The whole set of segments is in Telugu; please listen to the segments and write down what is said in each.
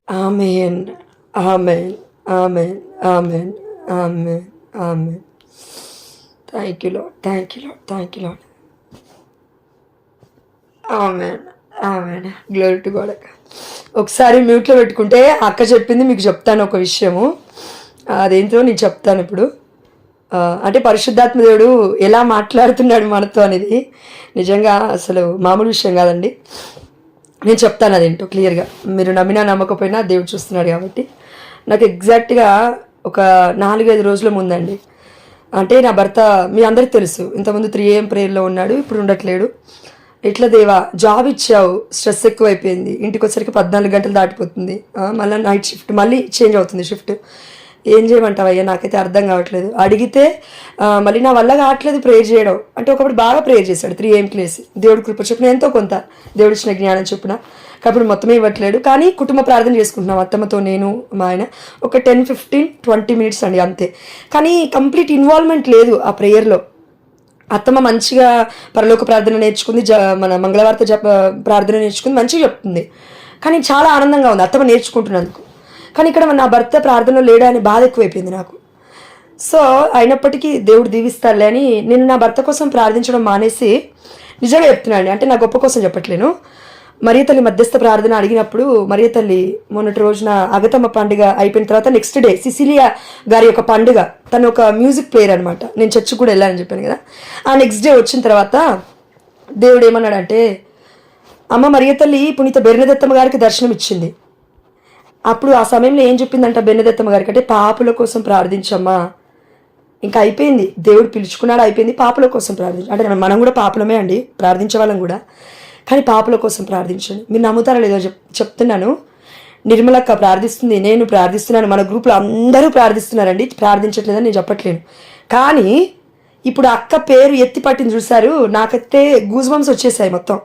Amen. Amen. Amen. Amen. Amen. Amen. Thank you lord. Thank you lord. Thank you lord. Amen. Amen. Glory to God. ఒకసారి మ్యూట్లో పెట్టుకుంటే అక్క చెప్పింది మీకు చెప్తాను ఒక విషయము. అదేంటో నేను చెప్తాను ఇప్పుడు. అంటే పరిశుద్ధాత్మ దేవుడు ఎలా మాట్లాడుతున్నాడు మనతో అనేది నిజంగా అసలు మామూలు విషయం కాదండి. నేను చెప్తాను అదేంటో క్లియర్గా. మీరు నమ్మినా నమ్మకపోయినా దేవుడు చూస్తున్నాడు కాబట్టి. నాకు ఎగ్జాక్ట్గా ఒక 4-5 రోజుల ముందండి. అంటే నా భర్త మీ అందరికి తెలుసు, ఇంతకుముందు 3 AM ప్రేయర్లో ఉన్నాడు, ఇప్పుడు ఉండట్లేడు. ఎట్లా దేవా జాబ్ ఇచ్చావు, స్ట్రెస్ ఎక్కువైపోయింది, ఇంటికి వచ్చరికి 14 గంటలు దాటిపోతుంది, మళ్ళీ నైట్ షిఫ్ట్ మళ్ళీ చేంజ్ అవుతుంది షిఫ్ట్, ఏం చేయమంటావు అయ్యా నాకైతే అర్థం కావట్లేదు. అడిగితే మళ్ళీ నా వల్ల కావట్లేదు ప్రేయర్ చేయడం. అంటే ఒకప్పుడు బాగా ప్రేయర్ చేశాడు 3 AM లేసి, దేవుడి కృప చొప్పున ఎంతో కొంత దేవుడు ఇచ్చిన జ్ఞానం చొప్పున. కాబట్టి మొత్తమే ఇవ్వట్లేడు, కానీ కుటుంబ ప్రార్థన చేసుకుంటున్నాం అత్తమ్మతో నేను మా ఆయన. ఒక 10-15-20 మినిట్స్ అండి అంతే. కానీ కంప్లీట్ ఇన్వాల్వ్మెంట్ లేదు ఆ ప్రేయర్లో. అత్తమ్మ మంచిగా పరలోక ప్రార్థన నేర్చుకుంది, మన మంగళవార్త ప్రార్థన నేర్చుకుంది, మంచిగా చెప్తుంది. కానీ చాలా ఆనందంగా ఉంది అత్తమ్మ నేర్చుకుంటున్నందుకు. కానీ ఇక్కడ నా భర్త ప్రార్థనలో లేడా అని బాధ ఎక్కువైపోయింది నాకు. సో అయినప్పటికీ దేవుడు దీవిస్తాడులే అని నేను నా భర్త కోసం ప్రార్థించడం మానేసి, నిజంగా చెప్తున్నాను, అంటే నా గొప్ప కోసం చెప్పట్లేను, మరియ తల్లి మధ్యస్థ ప్రార్థన అడిగినప్పుడు మరియ తల్లి మొన్నటి రోజున అగతమ్మ పండుగ అయిపోయిన తర్వాత నెక్స్ట్ డే సిసిలియా గారి యొక్క పండుగ, తను ఒక మ్యూజిక్ ప్లేయర్ అనమాట, నేను చర్చ్ కూడా వెళ్ళానని చెప్పాను కదా. ఆ నెక్స్ట్ డే వచ్చిన తర్వాత దేవుడు ఏమన్నాడంటే, అమ్మ మరియ తల్లి పునీత బెర్నదత్తమ్మ గారికి దర్శనం ఇచ్చింది. అప్పుడు ఆ సమయంలో ఏం చెప్పిందంట బెర్నదత్తమ్మ గారికి అంటే, పాపుల కోసం ప్రార్థించమ్మా. ఇంకా అయిపోయింది, దేవుడు పిలుచుకున్నాడు, అయిపోయింది, పాపుల కోసం ప్రార్థించు. అంటే మనం కూడా పాపులమే అండి, ప్రార్థించే వాళ్ళం కూడా, కానీ పాపుల కోసం ప్రార్థించండి. మీరు నమ్ముతారో లేదో చెప్తున్నాను. నిర్మలక్క ప్రార్థిస్తుంది, నేను ప్రార్థిస్తున్నాను, మన గ్రూప్లో అందరూ ప్రార్థిస్తున్నారండి, ప్రార్థించట్లేదని నేను చెప్పట్లేను. కానీ ఇప్పుడు అక్క పేరు ఎత్తి పట్టింది చూసారు, నాకైతే గూజ్ బంప్స్ వచ్చేసాయి మొత్తం.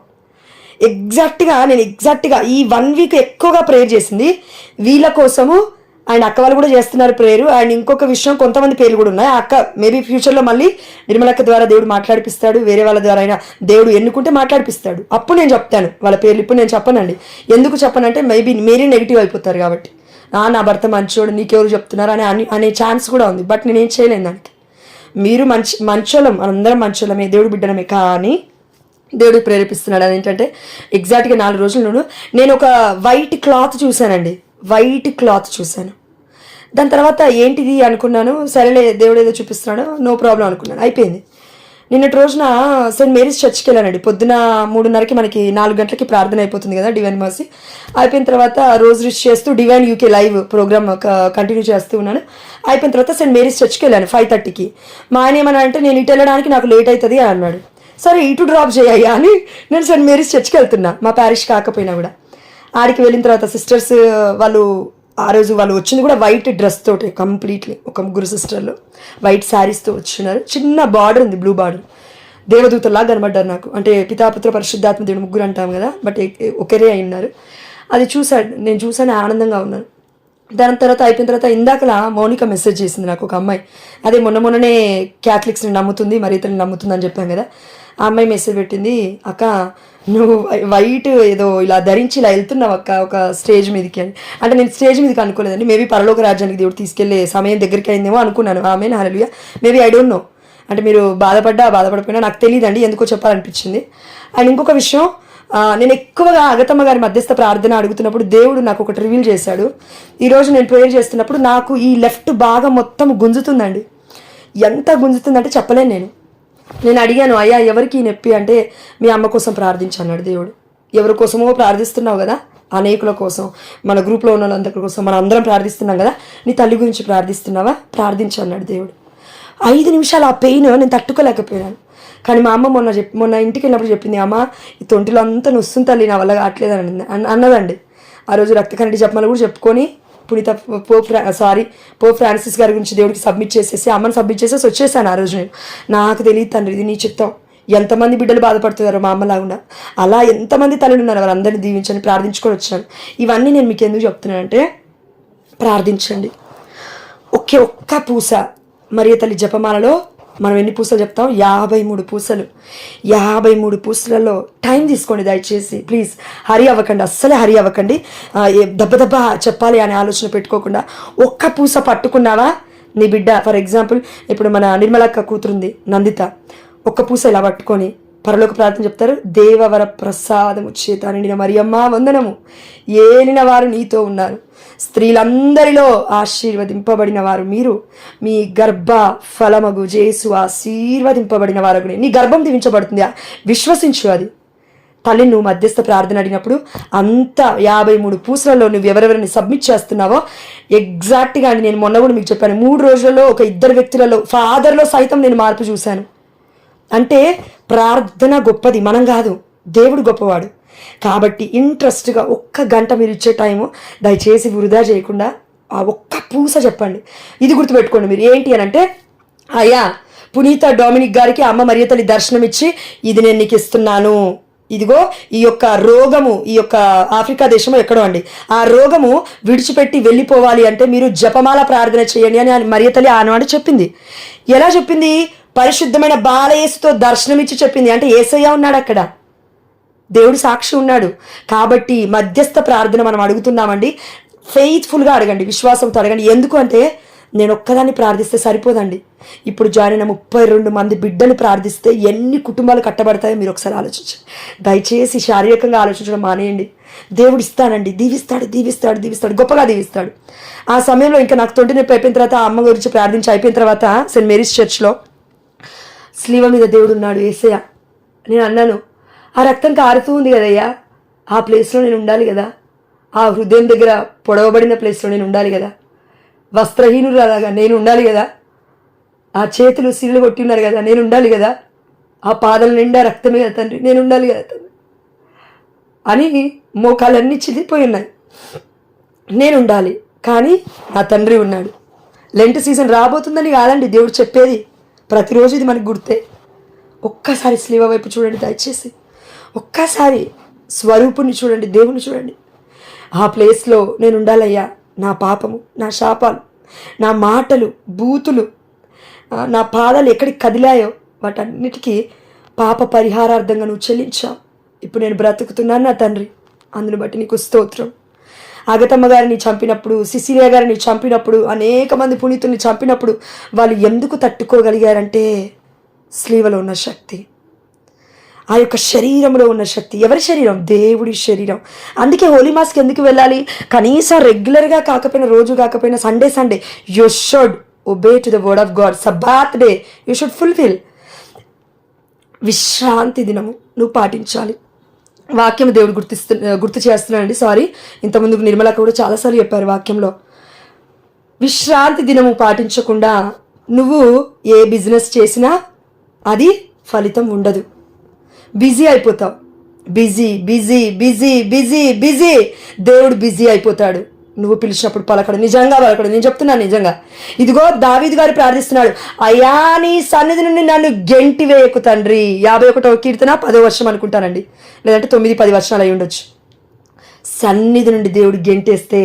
ఎగ్జాక్ట్గా ఈ 1 వీక్ ఎక్కువగా ప్రేయర్ చేసింది వీళ్ళ కోసము. అండ్ అక్క వాళ్ళు కూడా చేస్తున్నారు ప్రేయర్. అండ్ ఇంకొక విషయం, కొంతమంది పేర్లు కూడా ఉన్నాయి. అక్క మేబీ ఫ్యూచర్లో మళ్ళీ నిర్మలక్క ద్వారా దేవుడు మాట్లాడిపిస్తాడు, వేరే వాళ్ళ ద్వారా అయినా దేవుడు ఎన్నుకుంటే మాట్లాడిపిస్తాడు. అప్పుడు నేను చెప్తాను వాళ్ళ పేర్లు, ఇప్పుడు నేను చెప్పనండి. ఎందుకు చెప్పనంటే మేబీ మీరే నెగిటివ్ అయిపోతారు కాబట్టి, నా భర్త మంచోడు నీకెవరు చెప్తున్నారు అనే ఛాన్స్ కూడా ఉంది. బట్ నేనేం చేయలేను దానికి. మీరు మంచోళం, అందరం మంచోళమే, దేవుడు బిడ్డనమే. కానీ దేవుడు ప్రేరేపిస్తున్నాడు. అదేంటంటే ఎగ్జాక్ట్గా 4 రోజులు నేను ఒక వైట్ క్లాత్ చూశానండి, వైట్ క్లాత్ చూశాను. దాని తర్వాత ఏంటిది అనుకున్నాను, సరేలే దేవుడు ఏదో చూపిస్తున్నాడు, నో ప్రాబ్లం అనుకున్నాను, అయిపోయింది. నిన్నటి రోజున సెయింట్ మేరీస్ చర్చ్కి వెళ్ళానండి. పొద్దున 3:30కి మనకి 4 గంటలకి ప్రార్థన అయిపోతుంది కదా, డివైన్ మర్సీ అయిపోయిన తర్వాత రోజు రిచ్ చేస్తూ divine UK live programme continue చేస్తూ ఉన్నాను. అయిపోయిన తర్వాత సెయింట్ మేరీస్ చర్చ్కి వెళ్ళాను 5:30కి. మా ఆయన ఏమన్నా అంటే, నేను ఇటు వెళ్ళడానికి నాకు లేట్ అవుతుంది అని అన్నాడు. సరే ఇటు డ్రాప్ చేయయ్యా అని నేను సెయింట్ మేరీస్ చర్చ్కి వెళ్తున్నా, మా ప్యారిష్ కాకపోయినా కూడా. ఆడికి వెళ్ళిన తర్వాత సిస్టర్స్ వాళ్ళు ఆ రోజు వాళ్ళు వచ్చింది కూడా వైట్ డ్రెస్ తోటి, కంప్లీట్లీ ఒక 3 సిస్టర్లు వైట్ శారీస్తో వచ్చినారు. చిన్న బార్డర్ ఉంది, బ్లూ బార్డర్. దేవదూతలాగా కనబడ్డారు నాకు. అంటే పితాపుత్ర పరిశుద్ధాత్మ దేవుడు 3 అంటాం కదా, బట్ ఒకరే అయినారు. అది నేను చూసాను, ఆనందంగా ఉన్నాను. దాని తర్వాత అయిపోయిన తర్వాత ఇందాకలా మౌనిక మెసేజ్ చేసింది నాకు, ఒక అమ్మాయి. అదే మొన్ననే క్యాథలిక్స్ని నమ్ముతుంది, మరి ఇతరుని నమ్ముతుంది అని చెప్పాను కదా. ఆ అమ్మాయి మెసేజ్ పెట్టింది, అక్క నువ్వు వైట్ ఏదో ఇలా ధరించి ఇలా వెళ్తున్నావు అక్క ఒక స్టేజ్ మీదకి అని. అంటే నేను స్టేజ్ మీదకి అనుకోలేదండి, మేబీ పరలోక రాజ్యానికి దేవుడు తీసుకెళ్లే సమయం దగ్గరికి అయిందేమో అనుకున్నాను. ఆమె హల్లెలూయా, మేబీ ఐ డోంట్ నో. అంటే మీరు బాధపడిపోయినా నాకు తెలియదండి, ఎందుకో చెప్పాలనిపించింది. అండ్ ఇంకొక విషయం, నేను ఎక్కువగా అగతమ్మ గారి మధ్యస్థ ప్రార్థన అడుగుతున్నప్పుడు దేవుడు నాకు ఒకటి రివీల్ చేశాడు. ఈరోజు నేను ప్రేయర్ చేస్తున్నప్పుడు నాకు ఈ లెఫ్ట్ భాగం మొత్తం గుంజుతుందండి. ఎంత గుంజుతుందంటే చెప్పలేను. నేను అడిగాను, అయ్యా ఎవరికి నొప్పి అంటే, మీ అమ్మ కోసం ప్రార్థించన్నాడు దేవుడు. ఎవరి కోసమో ప్రార్థిస్తున్నావు కదా, అనేకుల కోసం, మన గ్రూప్లో ఉన్న వాళ్ళందరి కోసం, మనం అందరం ప్రార్థిస్తున్నాం కదా, నీ తల్లి గురించి ప్రార్థిస్తున్నావా, ప్రార్థించన్నాడు దేవుడు. 5 నిమిషాలు ఆ పెయిన్ నేను తట్టుకోలేకపోయాను. కానీ మా అమ్మ మొన్న ఇంటికి వెళ్ళినప్పుడు చెప్పింది, అమ్మ ఈ తొంటిలో అంతా నొస్తుంది తల్లి, నా వల్ల కావట్లేదు అన్నదండి. ఆ రోజు రక్త కన్నడి జపమాల కూడా చెప్పుకొని పునీత పోప్ ఫ్రాన్సిస్ గారి గురించి దేవుడికి సబ్మిట్ చేసేసి, అమ్మని సబ్మిట్ చేసేసి వచ్చేసాను. ఆ రోజు నాకు తెలియదు తండ్రి, ఇది నీ చిత్తం, ఎంతమంది బిడ్డలు బాధపడుతున్నారు మా అమ్మలాగుండా, అలా ఎంతమంది తల్లులు ఉన్నారు, వాళ్ళందరినీ దీవించని ప్రార్థించుకొని వచ్చాను. ఇవన్నీ నేను మీకు ఎందుకు చెప్తున్నానంటే, ప్రార్థించండి. ఒక్క పూస మరియ తల్లి జపమాలలో మనం ఎన్ని పూసలు చెప్తాం? 53 పూసలు. 53 పూసలలో టైం తీసుకోండి దయచేసి, ప్లీజ్. హరి అవ్వకండి, అస్సలే హరి అవ్వకండి. దెబ్బ దెబ్బ చెప్పాలి అనే ఆలోచన పెట్టుకోకుండా ఒక్క పూస పట్టుకున్నావా, నీ బిడ్డ ఫర్ ఎగ్జాంపుల్ ఇప్పుడు మన నిర్మలక్క కూతురుంది నందిత, ఒక్క పూస ఇలా పట్టుకొని పరలోక ప్రార్థన చెప్తారు. దేవవర ప్రసాదము చేత నిండిన మరియమ్మ వందనము, ఏలిన వారు నీతో ఉన్నారు, స్త్రీలందరిలో ఆశీర్వదింపబడిన వారు మీరు, మీ గర్భ ఫలమగు జేసు ఆశీర్వదింపబడిన వారు. నీ గర్భం దీవించబడుతుంది, విశ్వసించు. అది తల్లి నువ్వు మధ్యస్థ ప్రార్థన అడిగినప్పుడు అంత 53 పూసలలో నువ్వు ఎవరెవరిని సబ్మిట్ చేస్తున్నావో ఎగ్జాక్ట్గా అండి. నేను మొన్న కూడా మీకు చెప్పాను, 3 రోజులలో ఒక 2 వ్యక్తులలో, ఫాదర్లో సైతం నేను మార్పు చూశాను. అంటే ప్రార్థన గొప్పది, మనం కాదు, దేవుడు గొప్పవాడు. కాబట్టి ఇంట్రెస్ట్గా 1 గంట మీరు ఇచ్చే టైము దయచేసి వృధా చేయకుండా ఆ ఒక్క పూస చెప్పండి. ఇది గుర్తుపెట్టుకోండి మీరు, ఏంటి అని అంటే, అయ్యా పునీత డొమినిక్ గారికి అమ్మ మరియ తల్లి దర్శనం ఇచ్చి ఇది నేను నీకు ఇస్తున్నాను, ఇదిగో ఈ యొక్క రోగము, ఈ యొక్క ఆఫ్రికా దేశము ఎక్కడో అండి, ఆ రోగము విడిచిపెట్టి వెళ్ళిపోవాలి అంటే మీరు జపమాల ప్రార్థన చేయండి అని మరియ తల్లి ఆనాడు చెప్పింది. ఎలా చెప్పింది? పరిశుద్ధమైన బాలయేసుతో దర్శనమిచ్చి చెప్పింది. అంటే యేసయ్య ఉన్నాడు అక్కడ, దేవుడు సాక్షి ఉన్నాడు. కాబట్టి మధ్యస్థ ప్రార్థన మనం అడుగుతున్నామండి, ఫెయిత్ఫుల్గా అడగండి, విశ్వాసంతో అడగండి. ఎందుకు అంటే నేను ఒక్కదాన్ని ప్రార్థిస్తే సరిపోదండి. ఇప్పుడు జాయిన్ అయిన 32 మంది బిడ్డలు ప్రార్థిస్తే ఎన్ని కుటుంబాలు కట్టబడతాయో మీరు ఒకసారి ఆలోచించండి. దయచేసి శారీరకంగా ఆలోచించడం మానేయండి. దేవుడు ఇస్తానండి, దీవిస్తాడు దీవిస్తాడు దీవిస్తాడు, గొప్పగా దీవిస్తాడు. ఆ సమయంలో ఇంకా నాకు తొంటి నొప్పి అయిపోయిన తర్వాత, అమ్మ గురించి ప్రార్థించి అయిపోయిన తర్వాత సెయింట్ మేరీస్ చర్చ్లో స్లీవ మీద దేవుడు ఉన్నాడు, యేసయ్య. నేను అన్నాను, ఆ రక్తం కారుతూ ఉంది కదయ్యా, ఆ ప్లేస్లో నేను ఉండాలి కదా, ఆ హృదయం దగ్గర పొడవబడిన ప్లేస్లో నేను ఉండాలి కదా, వస్త్రహీనురాలాగా నేను ఉండాలి కదా, ఆ చేతులు సిల్లు కొట్టి ఉన్నారు కదా, నేను ఉండాలి కదా, ఆ పాదల నిండా రక్తమే కదా తండ్రి, నేను ఉండాలి కదా తండ్రి అని మోకాలన్నీ చిదిపోయి ఉన్నాయి. నేను ఉండాలి కానీ నా తండ్రి ఉన్నాడు. లెంట్ సీజన్ రాబోతుందని కాదండి దేవుడు చెప్పేది, ప్రతిరోజు ఇది మనకు గుర్తే. ఒక్కసారి స్లీవ వైపు చూడండి దయచేసి, ఒక్కసారి స్వరూపుని చూడండి, దేవుని చూడండి. ఆ ప్లేస్లో నేను ఉండాలయ్యా, నా పాపము, నా శాపాలు, నా మాటలు, బూతులు, నా పాదాలు ఎక్కడికి కదిలాయో వాటన్నిటికీ పాప పరిహారార్థంగా నువ్వు చెల్లించావు. ఇప్పుడు నేను బ్రతుకుతున్నాను నా తండ్రి, అందుని బట్టి నీకు స్తోత్రం. అగతమ్మ గారిని చంపినప్పుడు, సిసిలియా గారిని చంపినప్పుడు, అనేక మంది పునీతుల్ని చంపినప్పుడు వాళ్ళు ఎందుకు తట్టుకోగలిగారంటే స్లీవలో ఉన్న శక్తి, ఆ యొక్క శరీరంలో ఉన్న శక్తి. ఎవరి శరీరం? దేవుడి శరీరం. అందుకే హోలీ మాస్కి ఎందుకు వెళ్ళాలి? కనీసం రెగ్యులర్గా కాకపోయినా, రోజు కాకపోయినా, Sunday you should obey to the word of God. Sabbath day you should fulfil. విశ్రాంతి దినము నువ్వు పాటించాలి. వాక్యం దేవుడు గుర్తు చేస్తున్నానండి, సారీ. ఇంతకుముందు నిర్మలక్క కూడా చాలాసార్లు చెప్పారు వాక్యంలో. విశ్రాంతి దినము పాటించకుండా నువ్వు ఏ బిజినెస్ చేసినా అది ఫలితం ఉండదు. బిజీ అయిపోతావు, busy busy busy busy busy. దేవుడు బిజీ అయిపోతాడు నువ్వు పిలిచినప్పుడు పలకడు, నిజంగా పలకడు. నేను చెప్తున్నాను నిజంగా. ఇదిగో దావీదు గారు ప్రార్థిస్తున్నాడు, అయ్యా నీ సన్నిధి నుండి నన్ను గెంటి వేయకు తండ్రి. 51వ కీర్తన 10వ వర్షం అనుకుంటానండి, లేదంటే 9-10 వర్షాలు అయి ఉండొచ్చు. సన్నిధి నుండి దేవుడు గెంటేస్తే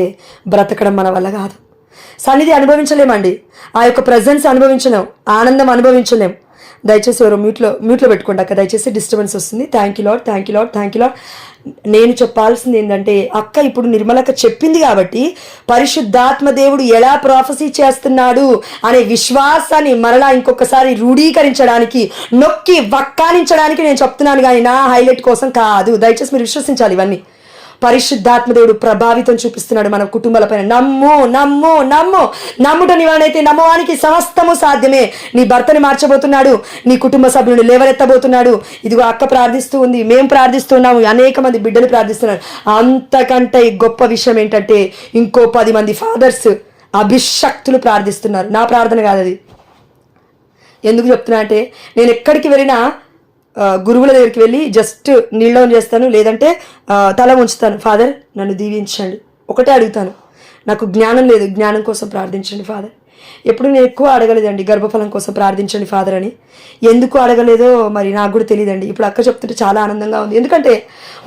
బ్రతకడం మన వల్ల కాదు. సన్నిధి అనుభవించలేమండి, ఆ యొక్క ప్రజెన్స్ అనుభవించలేం, ఆనందం అనుభవించలేం. దయచేసి ఎవరో మ్యూట్లో పెట్టుకోండి అక్క, దయచేసి డిస్టర్బెన్స్ వస్తుంది. Thank you lord, thank you lord, thank you lord. నేను చెప్పాల్సింది ఏంటంటే, అక్క ఇప్పుడు నిర్మలక్క చెప్పింది కాబట్టి పరిశుద్ధాత్మ దేవుడు ఎలా ప్రాఫెసీ చేస్తున్నాడు అనే విశ్వాసాన్ని మరలా ఇంకొకసారి రూఢీకరించడానికి, నొక్కి వక్కానించడానికి నేను చెప్తున్నాను, కానీ నా హైలైట్ కోసం కాదు. దయచేసి మీరు విశ్వసించాలి ఇవన్నీ. పరిశుద్ధాత్మ దేవుడు ప్రభావితం చూపిస్తున్నాడు మన కుటుంబాలపైన. నమ్ము నమ్ము నమ్ము. నమ్ముట నీవనైతే నమ్మవానికి సమస్తము సాధ్యమే. నీ భర్తని మార్చబోతున్నాడు, నీ కుటుంబ సభ్యులను లేవనెత్తబోతున్నాడు. ఇదిగో అక్క ప్రార్థిస్తూ ఉంది, మేము ప్రార్థిస్తున్నాము, అనేక మంది బిడ్డలు ప్రార్థిస్తున్నారు. అంతకంటే గొప్ప విషయం ఏంటంటే ఇంకో 10 మంది ఫాదర్స్ అభిషక్తులు ప్రార్థిస్తున్నారు. నా ప్రార్థన కాదు అది. ఎందుకు చెప్తున్నా అంటే, నేను ఎక్కడికి వెళ్ళినా గురువుల దగ్గరికి వెళ్ళి జస్ట్ నీళ్ళు చేస్తాను, లేదంటే తల ఉంచుతాను. ఫాదర్ నన్ను దీవించండి, ఒకటే అడుగుతాను. నాకు జ్ఞానం లేదు, జ్ఞానం కోసం ప్రార్థించండి ఫాదర్. ఎప్పుడు నేను ఎక్కువ అడగలేదండి గర్భఫలం కోసం ప్రార్థించండి ఫాదర్ అని. ఎందుకు అడగలేదో మరి నాకు కూడా తెలియదండి. ఇప్పుడు అక్క చెప్తుంటే చాలా ఆనందంగా ఉంది. ఎందుకంటే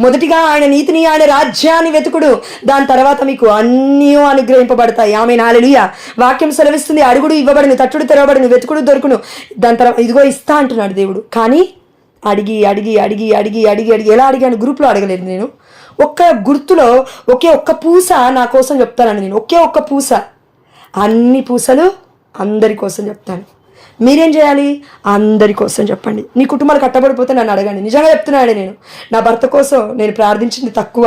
మొదటిగా ఆయన నీతిని, ఆయన రాజ్యాన్ని వెతుకుడు, దాని తర్వాత మీకు అన్నీ అనుగ్రహింపబడతాయి. ఆమె హల్లెలూయా. వాక్యం సెలవిస్తుంది, అడుగుడు ఇవ్వబడును, తట్టుడు తెరవబడును, వెతుకుడు దొరుకును. దాని తర్వాత ఇదిగో ఇస్తా అంటున్నాడు దేవుడు. కానీ అడిగి అడిగి అడిగి అడిగి అడిగి అడిగి ఎలా అడిగాను? గ్రూప్లో అడగలేదు నేను. ఒక్క గుర్తులో ఒక్క పూస నా కోసం చెప్తానండి నేను. ఒక్క పూస. అన్ని పూసలు అందరి కోసం చెప్తాను. మీరేం చేయాలి? అందరి కోసం చెప్పండి. నీ కుటుంబాలు కట్టబడిపోతే నన్ను అడగండి. నిజంగా చెప్తున్నాడే, నేను నా భర్త కోసం నేను ప్రార్థించింది తక్కువ.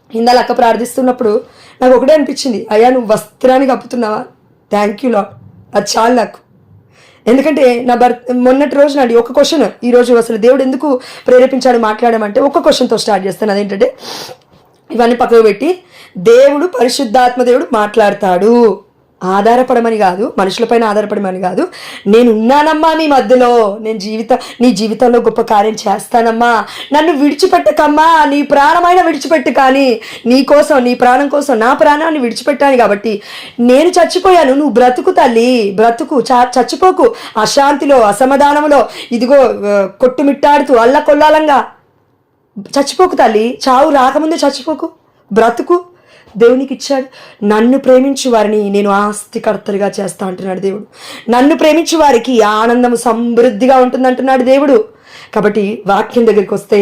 ఇందాక అక్క ప్రార్థిస్తున్నప్పుడు నాకు ఒకటే అనిపించింది, అయ్యా నువ్వు వస్త్రాన్ని కప్పుతున్నావా? థ్యాంక్ యూ లార్డ్, అది చాలు నాకు. ఎందుకంటే నా భర్త మొన్నటి రోజు నాడి ఒక క్వశ్చన్, ఈరోజు అసలు దేవుడు ఎందుకు ప్రేరేపించాడు మాట్లాడమంటే ఒక క్వశ్చన్తో స్టార్ట్ చేస్తాను. అదేంటంటే, ఇవన్నీ పక్కకు పెట్టి దేవుడు పరిశుద్ధాత్మ దేవుడు మాట్లాడతాడు. ఆధారపడమని కాదు, మనుషులపైన ఆధారపడమని కాదు. నేను ఉన్నానమ్మా మీ మధ్యలో, నేను నీ జీవితంలో గొప్ప కార్యం చేస్తానమ్మా, నన్ను విడిచిపెట్టకమ్మా, నీ ప్రాణమైన విడిచిపెట్టు, కానీ నీ కోసం, నీ ప్రాణం కోసం నా ప్రాణాన్ని విడిచిపెట్టాను కాబట్టి నేను చచ్చిపోయాను, నువ్వు బ్రతుకు తల్లి, బ్రతుకు, చచ్చిపోకు. అశాంతిలో, అసమాధానంలో ఇదిగో కొట్టుమిట్టాడుతూ అల్లకొల్లాలంగా చచ్చిపోకు తల్లి. చావు రాకముందే చచ్చిపోకు, బ్రతుకు. దేవునికి ఇచ్చాడు. నన్ను ప్రేమించు వారిని నేను ఆస్తికర్తలుగా చేస్తా అంటున్నాడు దేవుడు. నన్ను ప్రేమించు వారికి ఆనందం సమృద్ధిగా ఉంటుందంటున్నాడు దేవుడు. కాబట్టి వాక్యం దగ్గరికి వస్తే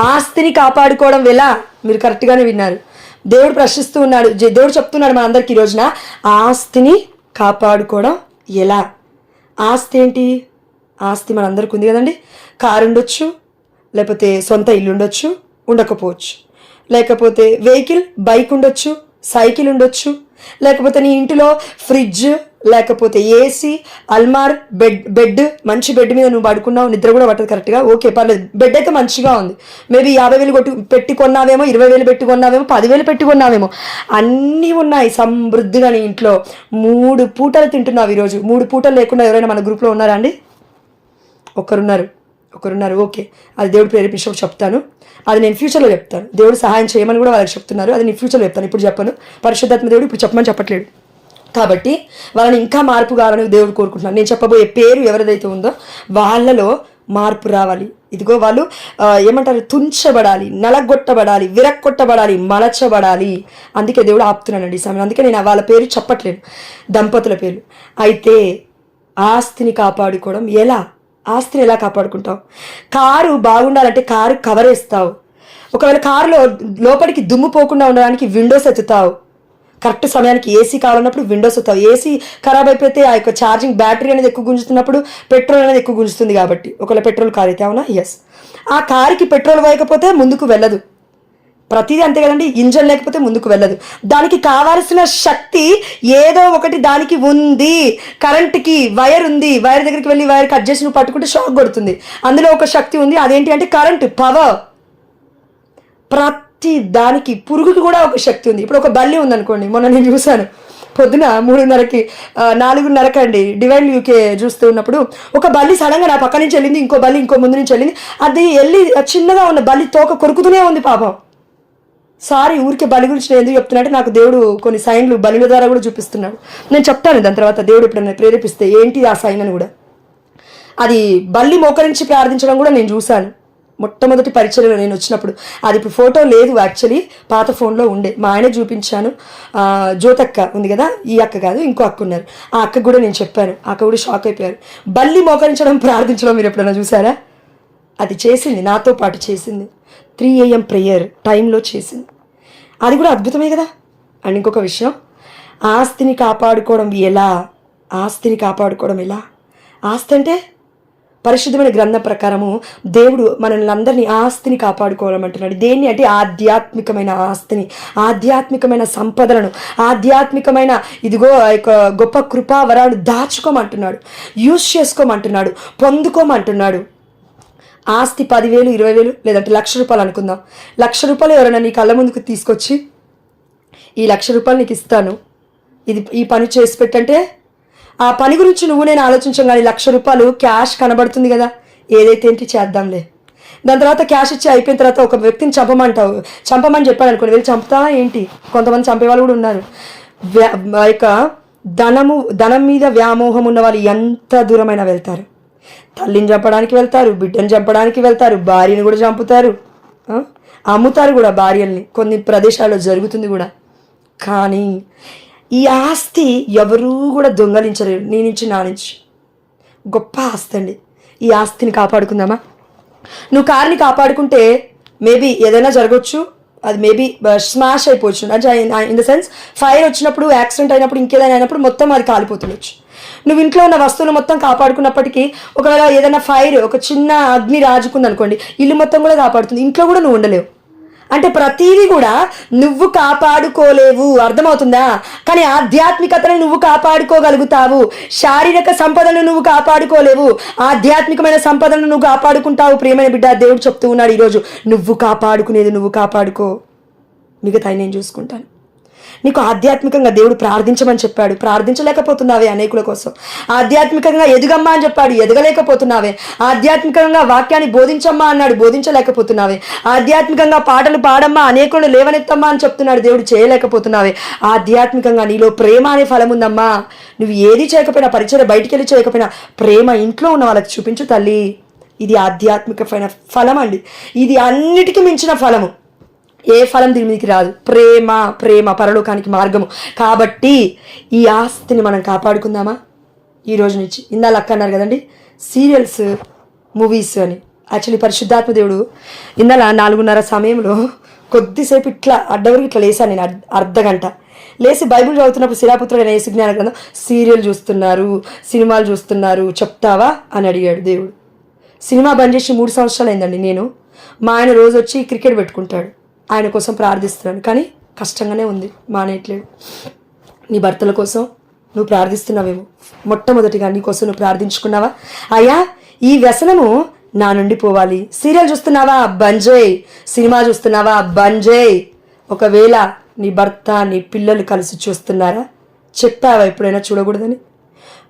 ఆస్తిని కాపాడుకోవడం ఎలా? మీరు కరెక్ట్గానే విన్నారు. దేవుడు ప్రశ్నిస్తూ ఉన్నాడు, దేవుడు చెప్తున్నాడు మనందరికీ ఈ రోజున, ఆస్తిని కాపాడుకోవడం ఎలా? ఆస్తి ఏంటి? ఆస్తి మనందరికీ ఉంది కదండి. కారు ఉండొచ్చు, లేకపోతే సొంత ఇల్లు ఉండొచ్చు, ఉండకపోవచ్చు. లేకపోతే వెహికల్, బైక్ ఉండొచ్చు, సైకిల్ ఉండొచ్చు. లేకపోతే నీ ఇంటిలో ఫ్రిడ్జ్, లేకపోతే ఏసీ, అల్మార్, బెడ్, మంచి బెడ్ మీద నువ్వు పడుకున్నావు, నిద్ర కూడా పట్టదు కరెక్ట్గా, ఓకే పర్లేదు, బెడ్ అయితే మంచిగా ఉంది. మేబీ 50,000 పెట్టి కొన్నావేమో, 20,000 పెట్టి కొన్నావేమో, 10,000 పెట్టి కొన్నావేమో. అన్నీ ఉన్నాయి సమృద్ధిగా నీ ఇంట్లో. 3 పూటలు తింటున్నావు ఈరోజు. 3 పూటలు లేకుండా ఎవరైనా మన గ్రూప్లో ఉన్నారా అండి? ఒకరున్నారు. ఓకే, అది దేవుడు ప్రేరేపించినప్పుడు చెప్తాను. అది నేను ఫ్యూచర్లో చెప్తాను. దేవుడు సహాయం చేయమని కూడా వాళ్ళకి చెప్తున్నారు, అది నేను ఫ్యూచర్లో చెప్తాను, ఇప్పుడు చెప్పను. పరిశుద్ధాత్మ దేవుడు ఇప్పుడు చెప్పమని చెప్పట్లేడు. కాబట్టి వాళ్ళని ఇంకా మార్పు కావాలని దేవుడు కోరుకుంటున్నాను. నేను చెప్పబోయే పేరు ఎవరిదైతే ఉందో వాళ్ళలో మార్పు రావాలి. ఇదిగో వాళ్ళు ఏమంటారు, తుంచబడాలి, నలగొట్టబడాలి, విరక్కొట్టబడాలి, మలచబడాలి. అందుకే దేవుడు ఆపుతున్నానండి ఈ సమయం. అందుకే నేను వాళ్ళ పేరు చెప్పట్లేదు, దంపతుల పేరు. అయితే ఆస్తిని కాపాడుకోవడం ఎలా? ఆస్తిని ఎలా కాపాడుకుంటావు? కారు బాగుండాలంటే కారు కవర్ వేస్తావు. ఒకవేళ కారులో లోపలికి దుమ్ము పోకుండా ఉండడానికి విండోస్ ఎత్తుతావు. కరెక్ట్ సమయానికి ఏసీ కావాలన్నప్పుడు విండోస్ ఎత్తావు. ఏసీ ఖరాబ్ అయిపోతే ఆ యొక్క ఛార్జింగ్ బ్యాటరీ అనేది ఎక్కువ గుంజుతున్నప్పుడు పెట్రోల్ అనేది ఎక్కువ గుంజుతుంది కాబట్టి. ఒకవేళ పెట్రోల్ కార్ అయితే, అవునా? ఎస్. ఆ కారుకి పెట్రోల్ వేయకపోతే ముందుకు వెళ్ళదు. ప్రతిదీ అంతే కదండి, ఇంజన్ లేకపోతే ముందుకు వెళ్ళదు. దానికి కావాల్సిన శక్తి ఏదో ఒకటి దానికి ఉంది. కరెంట్కి వైర్ ఉంది, వైర్ దగ్గరికి వెళ్ళి వైర్ కట్ చేసి నువ్వు పట్టుకుంటే షాక్ కొడుతుంది. అందులో ఒక శక్తి ఉంది, అదేంటి అంటే కరెంట్, పవర్. ప్రతి దానికి, పురుగుకి కూడా ఒక శక్తి ఉంది. ఇప్పుడు ఒక బల్లి ఉందనుకోండి, మొన్న నేను చూశాను పొద్దున 3:30కి 4:30 అండి డివైన్ యూకే చూస్తూ ఉన్నప్పుడు ఒక బల్లి సడన్గా నా పక్క నుంచి వెళ్ళింది, ఇంకో బల్లి ఇంకో ముందు నుంచి వెళ్ళింది. అది వెళ్ళి చిన్నగా ఉన్న బల్లి తోక కొరుకుతూనే ఉంది పాపం. సారీ, ఊరికే బలి గురించి నేను ఎందుకు చెప్తున్నట్టే, నాకు దేవుడు కొన్ని సైన్లు బలిల ద్వారా కూడా చూపిస్తున్నాడు. నేను చెప్తాను దాని తర్వాత, దేవుడు ఎప్పుడైనా ప్రేరేపిస్తే ఏంటి ఆ సైన్ అని కూడా. అది బల్లి మోకరించి ప్రార్థించడం కూడా నేను చూశాను మొట్టమొదటి పరిచయలో నేను వచ్చినప్పుడు. అది ఇప్పుడు ఫోటో లేదు, యాక్చువల్లీ పాత ఫోన్లో ఉండే, మా ఆయనకు చూపించాను. జ్యోతక్క ఉంది కదా, ఈ అక్క కాదు, ఇంకో అక్క ఉన్నారు, ఆ అక్కకు కూడా నేను చెప్పాను. ఆ అక్క కూడా షాక్ అయిపోయారు. బల్లి మోకరించడం ప్రార్థించడం మీరు ఎప్పుడైనా చూసారా? అది చేసింది, నాతో పాటు చేసింది. 3 AM ప్రేయర్ టైంలో చేసింది. అది కూడా అద్భుతమే కదా. అండ్ ఇంకొక విషయం, ఆస్తిని కాపాడుకోవడం ఎలా? ఆస్తిని కాపాడుకోవడం ఎలా? ఆస్తి అంటే పరిశుద్ధమైన గ్రంథం ప్రకారము దేవుడు మనల్ని అందరినీ ఆస్తిని కాపాడుకోవడం అంటున్నాడు. దేన్ని అంటే ఆధ్యాత్మికమైన ఆస్తిని, ఆధ్యాత్మికమైన సంపదలను, ఆధ్యాత్మికమైన ఇదిగో గొప్ప కృపా వరాలు దాచుకోమంటున్నాడు, యూజ్ చేసుకోమంటున్నాడు, పొందుకోమంటున్నాడు. ఆస్తి 10,000, 20,000 లేదంటే ₹1,00,000 అనుకుందాం. ₹1,00,000 ఎవరైనా నీ కళ్ళ ముందుకు తీసుకొచ్చి ఈ ₹1,00,000 నీకు ఇస్తాను, ఇది ఈ పని చేసి పెట్టంటే ఆ పని గురించి నువ్వు నేను ఆలోచించాం. కానీ ₹1,00,000 క్యాష్ కనబడుతుంది కదా, ఏదైతే ఏంటి చేద్దాంలే. దాని తర్వాత క్యాష్ ఇచ్చి అయిపోయిన తర్వాత ఒక వ్యక్తిని చంపమని చెప్పాడు అనుకోండి, వెళ్ళి చంపుతావా ఏంటి? కొంతమంది చంపేవాళ్ళు కూడా ఉన్నారు. యొక్క ధనం మీద వ్యామోహం ఉన్న వాళ్ళు ఎంత దూరమైనా వెళ్తారు. తల్లిని చంపడానికి వెళ్తారు, బిడ్డను చంపడానికి వెళ్తారు, భార్యను కూడా చంపుతారు, అమ్ముతారు కూడా భార్యల్ని. కొన్ని ప్రదేశాల్లో జరుగుతుంది కూడా. కానీ ఈ ఆస్తి ఎవరూ కూడా దొంగలించలేరు. నీ నుంచి నా నుంచి. గొప్ప ఆస్తి అండి. ఈ ఆస్తిని కాపాడుకుందామా? నువ్వు కార్ని కాపాడుకుంటే మేబీ ఏదైనా జరగవచ్చు, అది మేబీ స్మాష్ అయిపోవచ్చు. అంటే ఇన్ ద సెన్స్ ఫైర్ వచ్చినప్పుడు, యాక్సిడెంట్ అయినప్పుడు, ఇంకేదైనా అయినప్పుడు మొత్తం అది కాలిపోతుండొచ్చు. నువ్వు ఇంట్లో ఉన్న వస్తువులు మొత్తం కాపాడుకున్నప్పటికీ ఒకవేళ ఏదైనా ఫైర్, ఒక చిన్న అగ్ని రాజుకుంది అనుకోండి, ఇల్లు మొత్తం కూడా కాపాడుతుంది. ఇంట్లో కూడా నువ్వు ఉండలేవు. అంటే ప్రతిదీ కూడా నువ్వు కాపాడుకోలేవు, అర్థమవుతుందా? కానీ ఆధ్యాత్మికతను నువ్వు కాపాడుకోగలుగుతావు. శారీరక సంపదను నువ్వు కాపాడుకోలేవు, ఆధ్యాత్మికమైన సంపదను నువ్వు కాపాడుకుంటావు. ప్రియమైన బిడ్డ, దేవుడు చెప్తూ ఉన్నాడు ఈరోజు, నువ్వు కాపాడుకునేది నువ్వు కాపాడుకో, మిగతాయి నేను చూసుకుంటాను. నీకు ఆధ్యాత్మికంగా దేవుడు ప్రార్థించమని చెప్పాడు, ప్రార్థించలేకపోతున్నావే. అనేకుల కోసం ఆధ్యాత్మికంగా ఎదుగమ్మా అని చెప్పాడు, ఎదగలేకపోతున్నావే. ఆధ్యాత్మికంగా వాక్యాన్ని బోధించమ్మా అన్నాడు, బోధించలేకపోతున్నావే. ఆధ్యాత్మికంగా పాటలు పాడమ్మా, అనేకులను లేవనెత్తమ్మా అని చెప్తున్నాడు, దేవుడు చేయలేకపోతున్నావే. ఆధ్యాత్మికంగా నీలో ప్రేమ అనే ఫలం ఉందమ్మా. నువ్వు ఏది చేయకపోయినా, పరిచయం బయటికి వెళ్ళి చేయకపోయినా, ప్రేమ ఇంట్లో ఉన్న వాళ్ళకి చూపించు తల్లి. ఇది ఆధ్యాత్మికమైన ఫలం అండి. ఇది అన్నిటికీ మించిన ఫలము. ఏ ఫలం దీని మీదకి రాదు. ప్రేమ, ప్రేమ పరలోకానికి మార్గము. కాబట్టి ఈ ఆస్తిని మనం కాపాడుకుందామా ఈ రోజు నుంచి? ఇందాక అక్క అన్నారు కదండి, సీరియల్స్, మూవీస్ అని. యాక్చువల్లీ పరిశుద్ధాత్మ దేవుడు ఇందాక 4:30 సమయంలో కొద్దిసేపు ఇట్లా అడ్డవరకు ఇట్లా లేసాను నేను, అర్ధగంట లేచి బైబిల్ చదువుతున్నప్పుడు శిలాపుత్రుడైన యేసుజ్ఞాన గ్రంథం, సీరియల్ చూస్తున్నారు, సినిమాలు చూస్తున్నారు, చెప్తావా అని అడిగాడు దేవుడు. సినిమా బంద్ చేసి 3 సంవత్సరాలు అయిందండి నేను. మా ఆయన రోజు వచ్చి క్రికెట్ పెట్టుకుంటాడు, ఆయన కోసం ప్రార్థిస్తున్నాను, కానీ కష్టంగానే ఉంది, మానేయట్లేదు. నీ భర్తల కోసం నువ్వు ప్రార్థిస్తున్నావేమో. మొట్టమొదటిగా నీ కోసం నువ్వు ప్రార్థించుకున్నావా? అయ్యా, ఈ వ్యసనము నా నుండి పోవాలి. సీరియల్ చూస్తున్నావా? బంజేయ్. సినిమా చూస్తున్నావా? బంజేయ్. ఒకవేళ నీ భర్త, నీ పిల్లలు కలిసి చూస్తున్నారా? చెప్పావా ఎప్పుడైనా చూడకూడదని?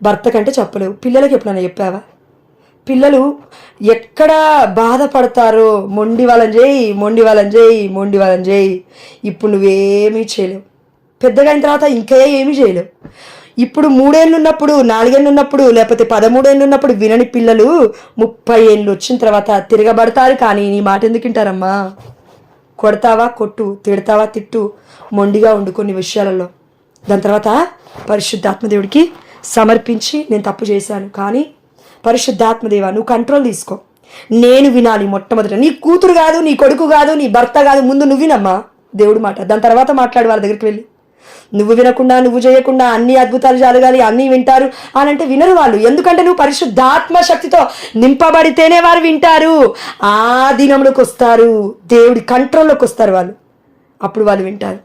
భర్త కంటే చెప్పలేవు, పిల్లలకి ఎప్పుడైనా చెప్పావా? పిల్లలు ఎక్కడ బాధపడతారో, మొండి వాళ్ళని చేయి, మొండి వాళ్ళని చేయి, మొండి వాళ్ళని చేయి. ఇప్పుడు నువ్వేమీ చేయలేవు. పెద్దగా అయిన తర్వాత ఇంకా ఏమీ చేయలేవు. ఇప్పుడు 3 ఏళ్ళు ఉన్నప్పుడు, 4 ఏళ్ళు ఉన్నప్పుడు, లేకపోతే 13 ఏళ్ళు ఉన్నప్పుడు వినని పిల్లలు 30 ఏళ్ళు వచ్చిన తర్వాత తిరగబడతారు. కానీ నీ మాట ఎందుకు వింటారమ్మా? కొడతావా కొట్టు, తిడతావా తిట్టు, మొండిగా ఉండు కొన్ని విషయాలలో. దాని తర్వాత పరిశుద్ధాత్మదేవుడికి సమర్పించి, నేను తప్పు చేశాను, కానీ పరిశుద్ధాత్మదేవా నువ్వు కంట్రోల్ తీసుకో, నేను వినాలి. మొట్టమొదట నీ కూతురు కాదు, నీ కొడుకు కాదు, నీ భర్త కాదు, ముందు నువ్వు వినమ్మా దేవుడు మాట. దాని తర్వాత మాట్లాడు వాళ్ళ దగ్గరికి వెళ్ళి. నువ్వు వినకుండా, నువ్వు చేయకుండా అన్ని అద్భుతాలు జరగాలి, అన్నీ వింటారు అని అంటే వినరు వాళ్ళు. ఎందుకంటే నువ్వు పరిశుద్ధాత్మ శక్తితో నింపబడితేనే వారు వింటారు. ఆ దినంలోకి వస్తారు, దేవుడి కంట్రోల్లోకి వస్తారు వాళ్ళు. అప్పుడు వాళ్ళు వింటారు.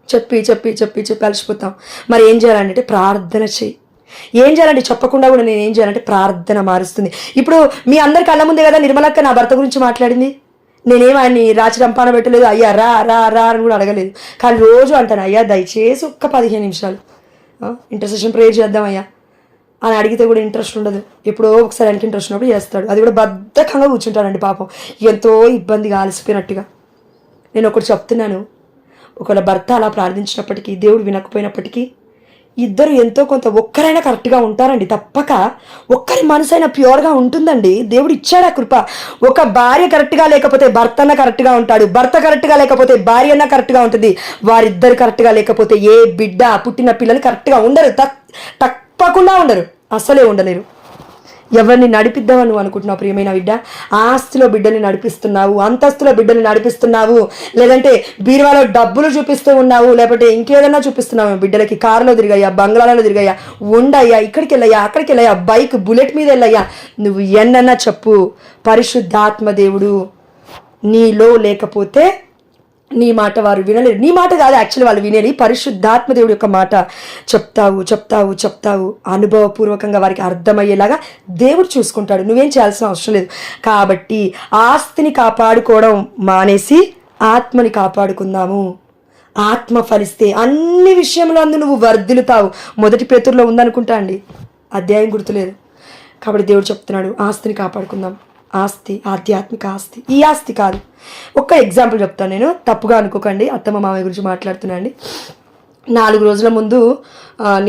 చెప్పి చెప్పి చెప్పి చెప్పి అలసిపోతాం. మరి ఏం చేయాలంటే ప్రార్థన చెయ్యి. ఏం చేయాలంటే చెప్పకుండా కూడా నేను ఏం చేయాలంటే ప్రార్థన మారుస్తుంది. ఇప్పుడు మీ అందరి కళ్ళ ముందే కదా నిర్మలక్క నా భర్త గురించి మాట్లాడింది. నేనేం ఆయన్ని రాచి రంపాన పెట్టలేదు, అయ్యా రా రా రా అని కూడా అడగలేదు. కానీ రోజు అంటాను, అయ్యా దయచేసి ఒక్క 15 నిమిషాలు ఇంటర్సెషన్ ప్రేయర్ చేద్దాం అయ్యా అని అడిగితే కూడా ఇంట్రెస్ట్ ఉండదు. ఎప్పుడో ఒకసారి ఆయనకి ఇంట్రెస్ట్ ఉన్నప్పుడు చేస్తాడు. అది కూడా బద్ధకంగా కూర్చుంటాడండి పాపం, ఎంతో ఇబ్బందిగా అలసిపోయినట్టుగా. నేను ఒకటి చెప్తున్నాను, ఒకవేళ భర్త అలా ప్రార్థించినప్పటికీ, దేవుడు వినకపోయినప్పటికీ, ఇద్దరు ఎంతో కొంత ఒక్కరైనా కరెక్ట్గా ఉంటారండి. తప్పక ఒక్కరి మనసైనా ప్యూర్గా ఉంటుందండి. దేవుడు ఇచ్చాడు ఆ కృప. ఒక భార్య కరెక్ట్గా లేకపోతే భర్త అన్న కరెక్ట్గా ఉంటాడు, భర్త కరెక్ట్గా లేకపోతే భార్య అన్న కరెక్ట్గా ఉంటుంది. వారిద్దరు కరెక్ట్గా లేకపోతే ఏ బిడ్డ, పుట్టిన పిల్లలు కరెక్ట్గా ఉండరు, తప్పకుండా ఉండరు, అస్సలే ఉండలేరు. ఎవరిని నడిపిద్దామని నువ్వు అనుకుంటున్నావు ప్రియమైన బిడ్డ? ఆస్తిలో బిడ్డని నడిపిస్తున్నావు, అంతస్తులో బిడ్డని నడిపిస్తున్నావు, లేదంటే బీరువాలో డబ్బులు చూపిస్తూ ఉన్నావు, లేకపోతే ఇంకేదన్నా చూపిస్తున్నావు బిడ్డలకి. కారులో తిరిగయ్యా, బంగ్లాలలో తిరిగయ్యా, ఉండయ్యా, ఇక్కడికి వెళ్ళయ్యా, అక్కడికి వెళ్ళయ్యా, బైక్ బుల్లెట్ మీద వెళ్ళయ్యా, నువ్వు ఎన్నన్నా చెప్పు, పరిశుద్ధాత్మ దేవుడు నీలో లేకపోతే నీ మాట వారు వినలేరు. నీ మాట కాదు యాక్చువల్లీ వాళ్ళు వినేది, పరిశుద్ధాత్మ దేవుడి యొక్క మాట. చెప్తావు చెప్తావు చెప్తావు, అనుభవపూర్వకంగా వారికి అర్థమయ్యేలాగా దేవుడు చూసుకుంటాడు. నువ్వేం చేయాల్సిన అవసరం లేదు. కాబట్టి ఆస్తిని కాపాడుకోవడం మానేసి ఆత్మని కాపాడుకుందాము. ఆత్మ ఫలిస్తే అన్ని విషయంలో నువ్వు వర్ధిల్లుతావు. 1 పేతురులో ఉందనుకుంటా అండి, అధ్యాయం గుర్తులేదు. కాబట్టి దేవుడు చెప్తున్నాడు, ఆస్తిని కాపాడుకుందాం. ఆస్తి ఆధ్యాత్మిక ఆస్తి, ఈ ఆస్తి కాదు. ఒక్క ఎగ్జాంపుల్ చెప్తాను నేను, తప్పుగా అనుకోకండి. అత్తమ్మ మామయ్య గురించి మాట్లాడుతున్నా అండి. 4 రోజుల ముందు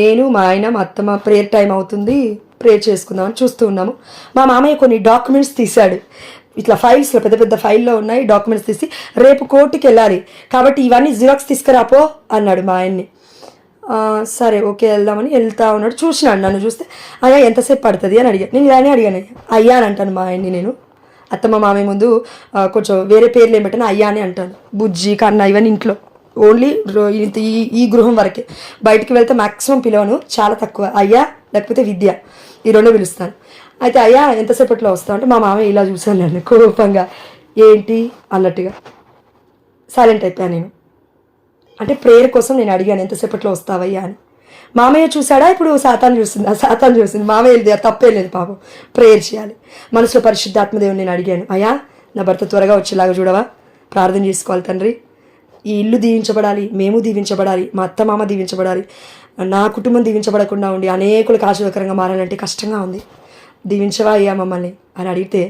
నేను మా ఆయన మా అత్తమ్మ ప్రేయర్ టైం అవుతుంది, ప్రేయర్ చేసుకుందామని చూస్తూ ఉన్నాము. మా మామయ్య కొన్ని డాక్యుమెంట్స్ తీశాడు. ఇట్లా ఫైల్స్లో పెద్ద పెద్ద ఫైల్లో ఉన్నాయి డాక్యుమెంట్స్ తీసి, రేపు కోర్టుకి వెళ్ళాలి కాబట్టి ఇవన్నీ జిరాక్స్ తీసుకురాపో అన్నాడు మా ఆయన్ని. సరే ఓకే వెళ్దామని వెళ్తా ఉన్నాడు. చూసినాడు, నన్ను చూస్తే అయ్యా ఎంతసేపు పడుతుంది అని అడిగాను. నేను ఇలానే అడిగాను, అయ్యా అని అంటాను మా ఆయన్ని. నేను అత్తమ్మ మామయ్య ముందు కొంచెం వేరే పేర్లు ఏం పెట్టాను, అయ్యా అని అంటాను. బుజ్జి కన్నా ఇవన్నీ ఇంట్లో ఓన్లీ ఈ గృహం వరకే. బయటికి వెళ్తే మ్యాక్సిమం పిలవను, చాలా తక్కువ. అయ్యా లేకపోతే విద్య, ఈ రెండో పిలుస్తాను. అయితే అయ్యా ఎంతసేపట్లో వస్తావు అంటే మా మామయ్య ఇలా చూశాను నన్ను కోపంగా, ఏంటి అన్నట్టుగా సైలెంట్ అయిపోయాను నేను. అంటే ప్రేయర్ కోసం నేను అడిగాను ఎంతసేపట్లో వస్తావయ్యా అని. మామయ్య చూసాడా, ఇప్పుడు సాతాను చూసింది. మామయ్య తప్పే లేదు పాపం, ప్రేయర్ చేయాలి. మనసులో పరిశుద్ధాత్మదేవుని నేను అడిగాను, అయ్యా నా భర్త త్వరగా వచ్చేలాగా చూడవా, ప్రార్థన చేసుకోవాలి తండ్రి, ఈ ఇల్లు దీవించబడాలి, మేము దీవించబడాలి, మా అత్త మామ దీవించబడాలి, నా కుటుంబం దీవించబడకుండా ఉండి అనేకులకు ఆశీర్వకరంగా మారాలంటే కష్టంగా ఉంది, దీవించవా అయ్యా మమ్మల్ని అని అడిగితే,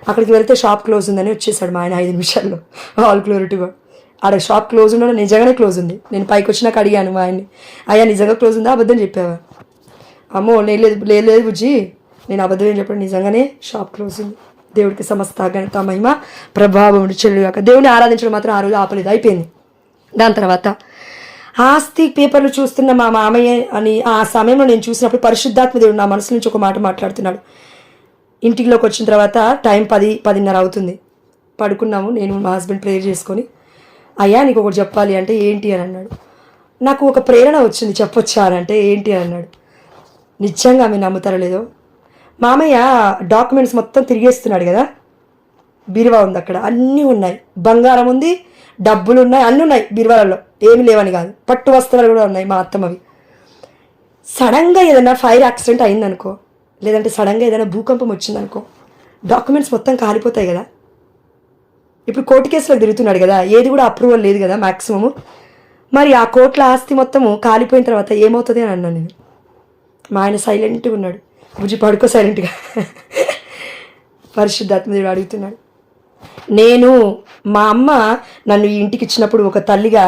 అక్కడికి వెళ్తే షాప్ క్లోజ్ ఉందని వచ్చేసాడు మా ఆయన 5 నిమిషాల్లో. All glory to God. ఆడ షాప్ క్లోజ్ ఉండడం నిజంగానే క్లోజ్ ఉంది. నేను పైకి వచ్చినాక అడిగాను మా ఆయన్ని, అయ్యా నిజంగా క్లోజ్ ఉందా, అబద్ధం చెప్పావా? అమ్మో లేదు బుజ్జి, నేను అబద్ధం ఏం చెప్పాను, నిజంగానే షాప్ క్లోజ్ ఉంది. దేవుడికి సమస్త ఘనత మహిమ ప్రభావం చెల్లుగాక. దేవుని ఆరాధించడం మాత్రం ఆ రోజు ఆపలేదు, అయిపోయింది. దాని తర్వాత ఆస్తి పేపర్లు చూస్తున్న మా మామయ్య అని ఆ సమయంలో నేను చూసినప్పుడు పరిశుద్ధాత్మ దేవుడు నా మనసు నుంచి ఒక మాట మాట్లాడుతున్నాడు. ఇంటిలోకి వచ్చిన తర్వాత టైం 10-10:30 అవుతుంది. పడుకున్నాము, నేను మా హస్బెండ్ ప్రేయర్ చేసుకొని, అయ్యా నీకు ఒకటి చెప్పాలి అంటే ఏంటి అని అన్నాడు. నాకు ఒక ప్రేరణ వచ్చింది, చెప్పొచ్చా అని అంటే ఏంటి అని అన్నాడు. నిజంగా మీరు నమ్ముతారో లేదో, మామయ్య డాక్యుమెంట్స్ మొత్తం తిరిగేస్తున్నాడు కదా, బీరువా ఉంది అక్కడ, అన్నీ ఉన్నాయి, బంగారం ఉంది, డబ్బులు ఉన్నాయి, అన్నీ ఉన్నాయి బీరువాలలో, ఏమి లేవని కాదు, పట్టు వస్త్రాలు కూడా ఉన్నాయి మా అత్తమ్మవి. సడన్గా ఏదైనా ఫైర్ యాక్సిడెంట్ అయిందనుకో, లేదంటే సడన్గా ఏదైనా భూకంపం వచ్చిందనుకో, డాక్యుమెంట్స్ మొత్తం కాలిపోతాయి కదా. ఇప్పుడు కోర్టు కేసులో తిరుగుతున్నాడు కదా, ఏది కూడా అప్రూవల్ లేదు కదా మ్యాక్సిమము. మరి ఆ కోర్టుల ఆస్తి మొత్తము కాలిపోయిన తర్వాత ఏమవుతుంది అని అన్నాను నేను. మా ఆయన సైలెంట్గా ఉన్నాడు, బుజ్జి పడుకో సైలెంట్గా. పరిశుద్ధాత్మదేవుడు అడుగుతున్నాడు. నేను మా అమ్మ నన్ను ఈ ఇంటికి ఇచ్చినప్పుడు ఒక తల్లిగా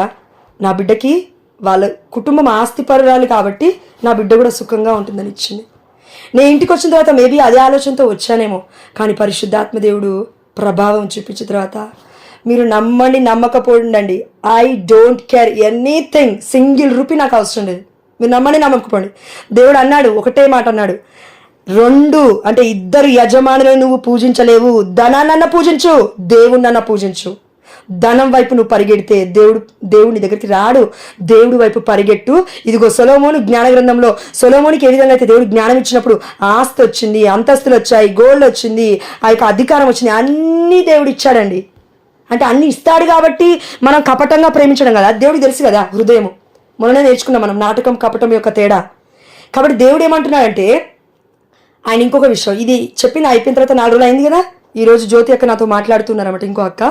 నా బిడ్డకి వాళ్ళ కుటుంబం ఆస్తిపరురాలు కాబట్టి నా బిడ్డ కూడా సుఖంగా ఉంటుందని ఇచ్చింది. నేను ఇంటికి వచ్చిన తర్వాత మేబీ అదే ఆలోచనతో వచ్చానేమో, కానీ పరిశుద్ధాత్మదేవుడు ప్రభావం చూపించిన తర్వాత, మీరు నమ్మండి నమ్మకపోండి, I don't care anything, single rupee నాకు అవసరం లేదు. మీరు నమ్మండి నమ్మకపోండి. దేవుడు అన్నాడు, ఒకటే మాట అన్నాడు, 2 అంటే 2 యజమానులను నువ్వు పూజించలేవు, ధనాన్నన్నా పూజించు, దేవుణ్ణన్నా పూజించు. ధనం వైపు నువ్వు పరిగెడితే దేవుడి దగ్గరికి రాడు. దేవుడి వైపు పరిగెట్టు. ఇదిగో సొలొమోను జ్ఞాన గ్రంథంలో సొలొమోనికి ఏ విధంగా అయితే దేవుడు జ్ఞానం ఇచ్చినప్పుడు ఆస్తి వచ్చింది, అంతస్తులు వచ్చాయి, గోల్డ్ వచ్చింది, ఆ యొక్క అధికారం వచ్చింది, అన్నీ దేవుడు ఇచ్చాడండి. అంటే అన్ని ఇస్తాడు కాబట్టి మనం కపటంగా ప్రేమించడం కదా, దేవుడికి తెలుసు కదా హృదయము. మొన్ననే నేర్చుకున్నాం మనం నాటకం కపటం యొక్క తేడా. కాబట్టి దేవుడు ఏమంటున్నాడంటే, ఆయన ఇంకొక విషయం, ఇది చెప్పింది అయిపోయిన తర్వాత 4 రోజులు అయింది కదా, ఈరోజు జ్యోతి అక్క నాతో మాట్లాడుతున్నారన్నమాట, ఇంకో అక్క.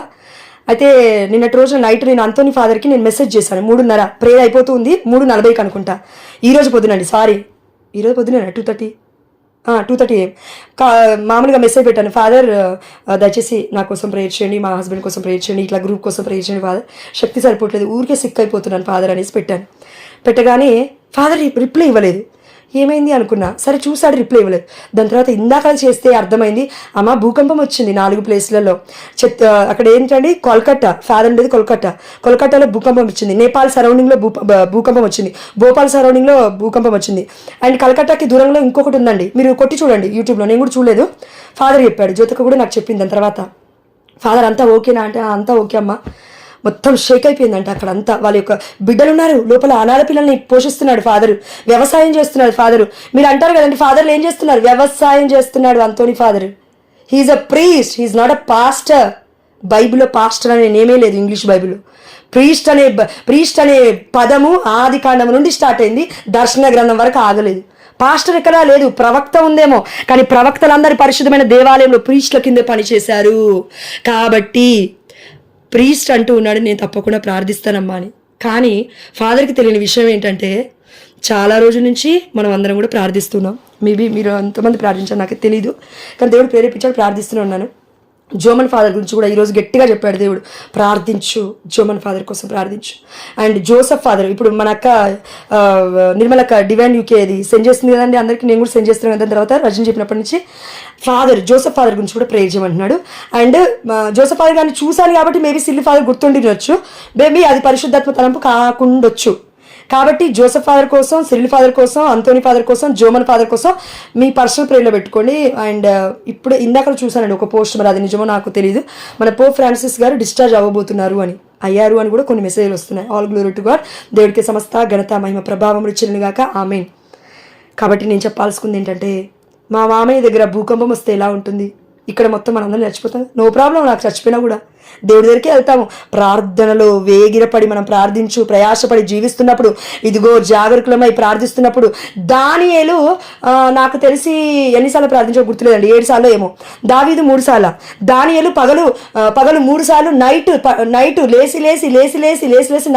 అయితే నిన్నటి రోజు నైట్ నేను అంతోని ఫాదర్కి నేను మెసేజ్ చేశాను, 3:30 ప్రేయర్ అయిపోతుంది, 3:40కి అనుకుంటా, ఈరోజు పొద్దునండి, ఈరోజు పొద్దున 2:30 AM మామూలుగా మెసేజ్ పెట్టాను, ఫాదర్ దయచేసి నా కోసం ప్రేయర్ చేయండి, మా హస్బెండ్ కోసం ప్రేయర్ చేయండి, ఇట్లా గ్రూప్ కోసం ప్రేయర్ చేయండి ఫాదర్, శక్తి సరిపోవట్లేదు, ఊరికే సిక్ అయిపోతున్నాను ఫాదర్ అనేసి పెట్టాను. పెట్టగానే ఫాదర్ రిప్లై ఇవ్వలేదు. ఏమైంది అనుకున్నా, సరే చూసాడు, రిప్లై ఇవ్వలేదు. దాని తర్వాత ఇందాక చేస్తే అర్థమైంది, అమ్మ భూకంపం వచ్చింది 4 ప్లేస్లలో. అక్కడ ఏంటండి, కోల్కట్టా, ఫాదర్ ఉండేది కోల్కట్టాలో భూకంపం వచ్చింది, నేపాల్ సరౌండింగ్లో భూకంపం వచ్చింది, భోపాల్ సరౌండింగ్లో భూకంపం వచ్చింది, అండ్ కలకట్టాకి దూరంలో ఇంకొకటి ఉందండి, మీరు కొట్టి చూడండి యూట్యూబ్లో, నేను కూడా చూడలేదు, ఫాదర్ చెప్పాడు, జ్యోతిక కూడా నాకు చెప్పింది. దాని తర్వాత ఫాదర్ అంతా ఓకేనా అంటే అంతా ఓకే అమ్మ. మొత్తం షేక్ అయిపోయిందంట అక్కడ అంతా. వాళ్ళ యొక్క బిడ్డలు ఉన్నారు లోపల, అనాథ పిల్లల్ని పోషిస్తున్నాడు ఫాదరు, వ్యవసాయం చేస్తున్నాడు ఫాదరు. మీరు అంటారు కదండి ఫాదర్లు ఏం చేస్తున్నారు, వ్యవసాయం చేస్తున్నాడు Anthony father. He is a priest, he is not a pastor. బైబిల్లో పాస్టర్ అనే నేమే లేదు ఇంగ్లీష్ బైబిల్లో. ప్రీస్ట్ అనే పదము ఆది కాండం నుండి స్టార్ట్ అయింది, దర్శన గ్రంథం వరకు ఆగలేదు. పాస్టర్ ఎక్కడా లేదు, ప్రవక్త ఉందేమో, కానీ ప్రవక్తలందరి పరిశుద్ధమైన దేవాలయంలో ప్రీస్ట్ల కిందే పనిచేశారు. కాబట్టి ప్రీస్ట్ అంటూ ఉన్నాడు, నేను తప్పకుండా ప్రార్థిస్తానమ్మా అని. కానీ ఫాదర్కి తెలియని విషయం ఏంటంటే, చాలా రోజుల నుంచి మనం అందరం కూడా ప్రార్థిస్తున్నాం. మేబీ మీరు ఎంతమంది ప్రార్థించారు నాకు తెలీదు, కానీ దేవుడు ప్రేరేపించాడు, ప్రార్థిస్తూనే ఉన్నాను. జోమన్ ఫాదర్ గురించి కూడా ఈరోజు గట్టిగా చెప్పాడు దేవుడు, ప్రార్థించు, జోమన్ ఫాదర్ కోసం ప్రార్థించు. అండ్ జోసఫ్ ఫాదర్, ఇప్పుడు మన అక్క నిర్మలక్క డివైన్ యూకే అది సెండ్ చేస్తుంది కదండి అందరికీ, నేను కూడా సెండ్ చేస్తున్నాను. దాని తర్వాత రజని చెప్పినప్పటి నుంచి జోసఫ్ ఫాదర్ గురించి కూడా ప్రేయర్ చేయమంటున్నాడు. అండ్ జోసఫ్ ఫాదర్ గారిని చూశాను కాబట్టి మేబీ సిల్లి ఫాదర్ గుర్తుండినొచ్చు, మేబీ అది పరిశుద్ధాత్మ తలంపు కాకుండొచ్చు. కాబట్టి జోసఫ్ ఫాదర్ కోసం, సిరిల్ ఫాదర్ కోసం, అంతోని ఫాదర్ కోసం, జోమన్ ఫాదర్ కోసం మీ పర్సనల్ ప్రేయర్లో పెట్టుకోండి. అండ్ ఇప్పుడు ఇందాక చూసానండి ఒక పోస్ట్, మరి అది నిజమో నాకు తెలియదు, మన పోప్ ఫ్రాన్సిస్ గారు డిశ్చార్జ్ అవ్వబోతున్నారు అని, అయ్యారు అని కూడా కొన్ని మెసేజ్లు వస్తున్నాయి. All glory to God. దేవుడికి సమస్త ఘనత మహిమ ప్రభావం ఇచ్చినగాక, ఆమేన్. కాబట్టి నేను చెప్పాల్సింది ఏంటంటే, మా మామయ్య దగ్గర భూకంపం వస్తే ఎలా ఉంటుంది, ఇక్కడ మొత్తం మనందరం చచ్చిపోతాం. నో ప్రాబ్లం, నాకు చచ్చిపోయినా కూడా దేవుడి దగ్గరికి వెళ్తాము. ప్రార్థనలో వేగిరపడి మనం ప్రార్థించు, ప్రయాసపడి జీవిస్తున్నప్పుడు, ఇదిగో జాగరూకులమై ప్రార్థిస్తున్నప్పుడు, దానియేలు నాకు తెలిసి ఎన్నిసార్లు ప్రార్థించో గుర్తులేదండి, 7 సార్లు ఏమో, దావీదు 3 సార్లు, దానియేలు పగలు 3 సార్లు, నైట్ లేసి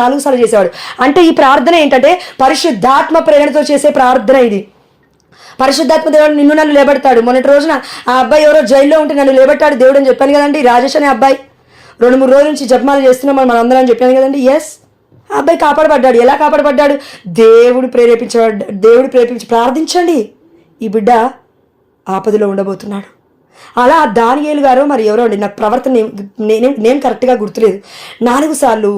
4 సార్లు చేసేవాడు. అంటే ఈ ప్రార్థన ఏంటంటే పరిశుద్ధాత్మ ప్రేరణతో చేసే ప్రార్థన ఇది. పరిశుద్ధాత్మ దేవుడు నిన్ను నన్ను లేబెడతాడు. మొన్నటి రోజున ఆ అబ్బాయి ఎవరో జైల్లో ఉంటే నన్ను లేబెట్టాడు దేవుడు అని చెప్పాను కదండి. రాజేష్ అనే అబ్బాయి 2-3 రోజుల నుంచి జపమాలు చేస్తున్నాం మనం అందరం అని చెప్పాను కదండి. ఎస్, ఆ అబ్బాయి కాపాడబడ్డాడు. ఎలా కాపాడబడ్డాడు? దేవుడు ప్రేరేపించి ప్రార్థించండి, ఈ బిడ్డ ఆపదలో ఉండబోతున్నాడు. అలా దానియేలు గారు మరి ఎవరో అండి, నాకు ప్రవర్తన నేనేం కరెక్ట్గా గుర్తులేదు. 4 సార్లు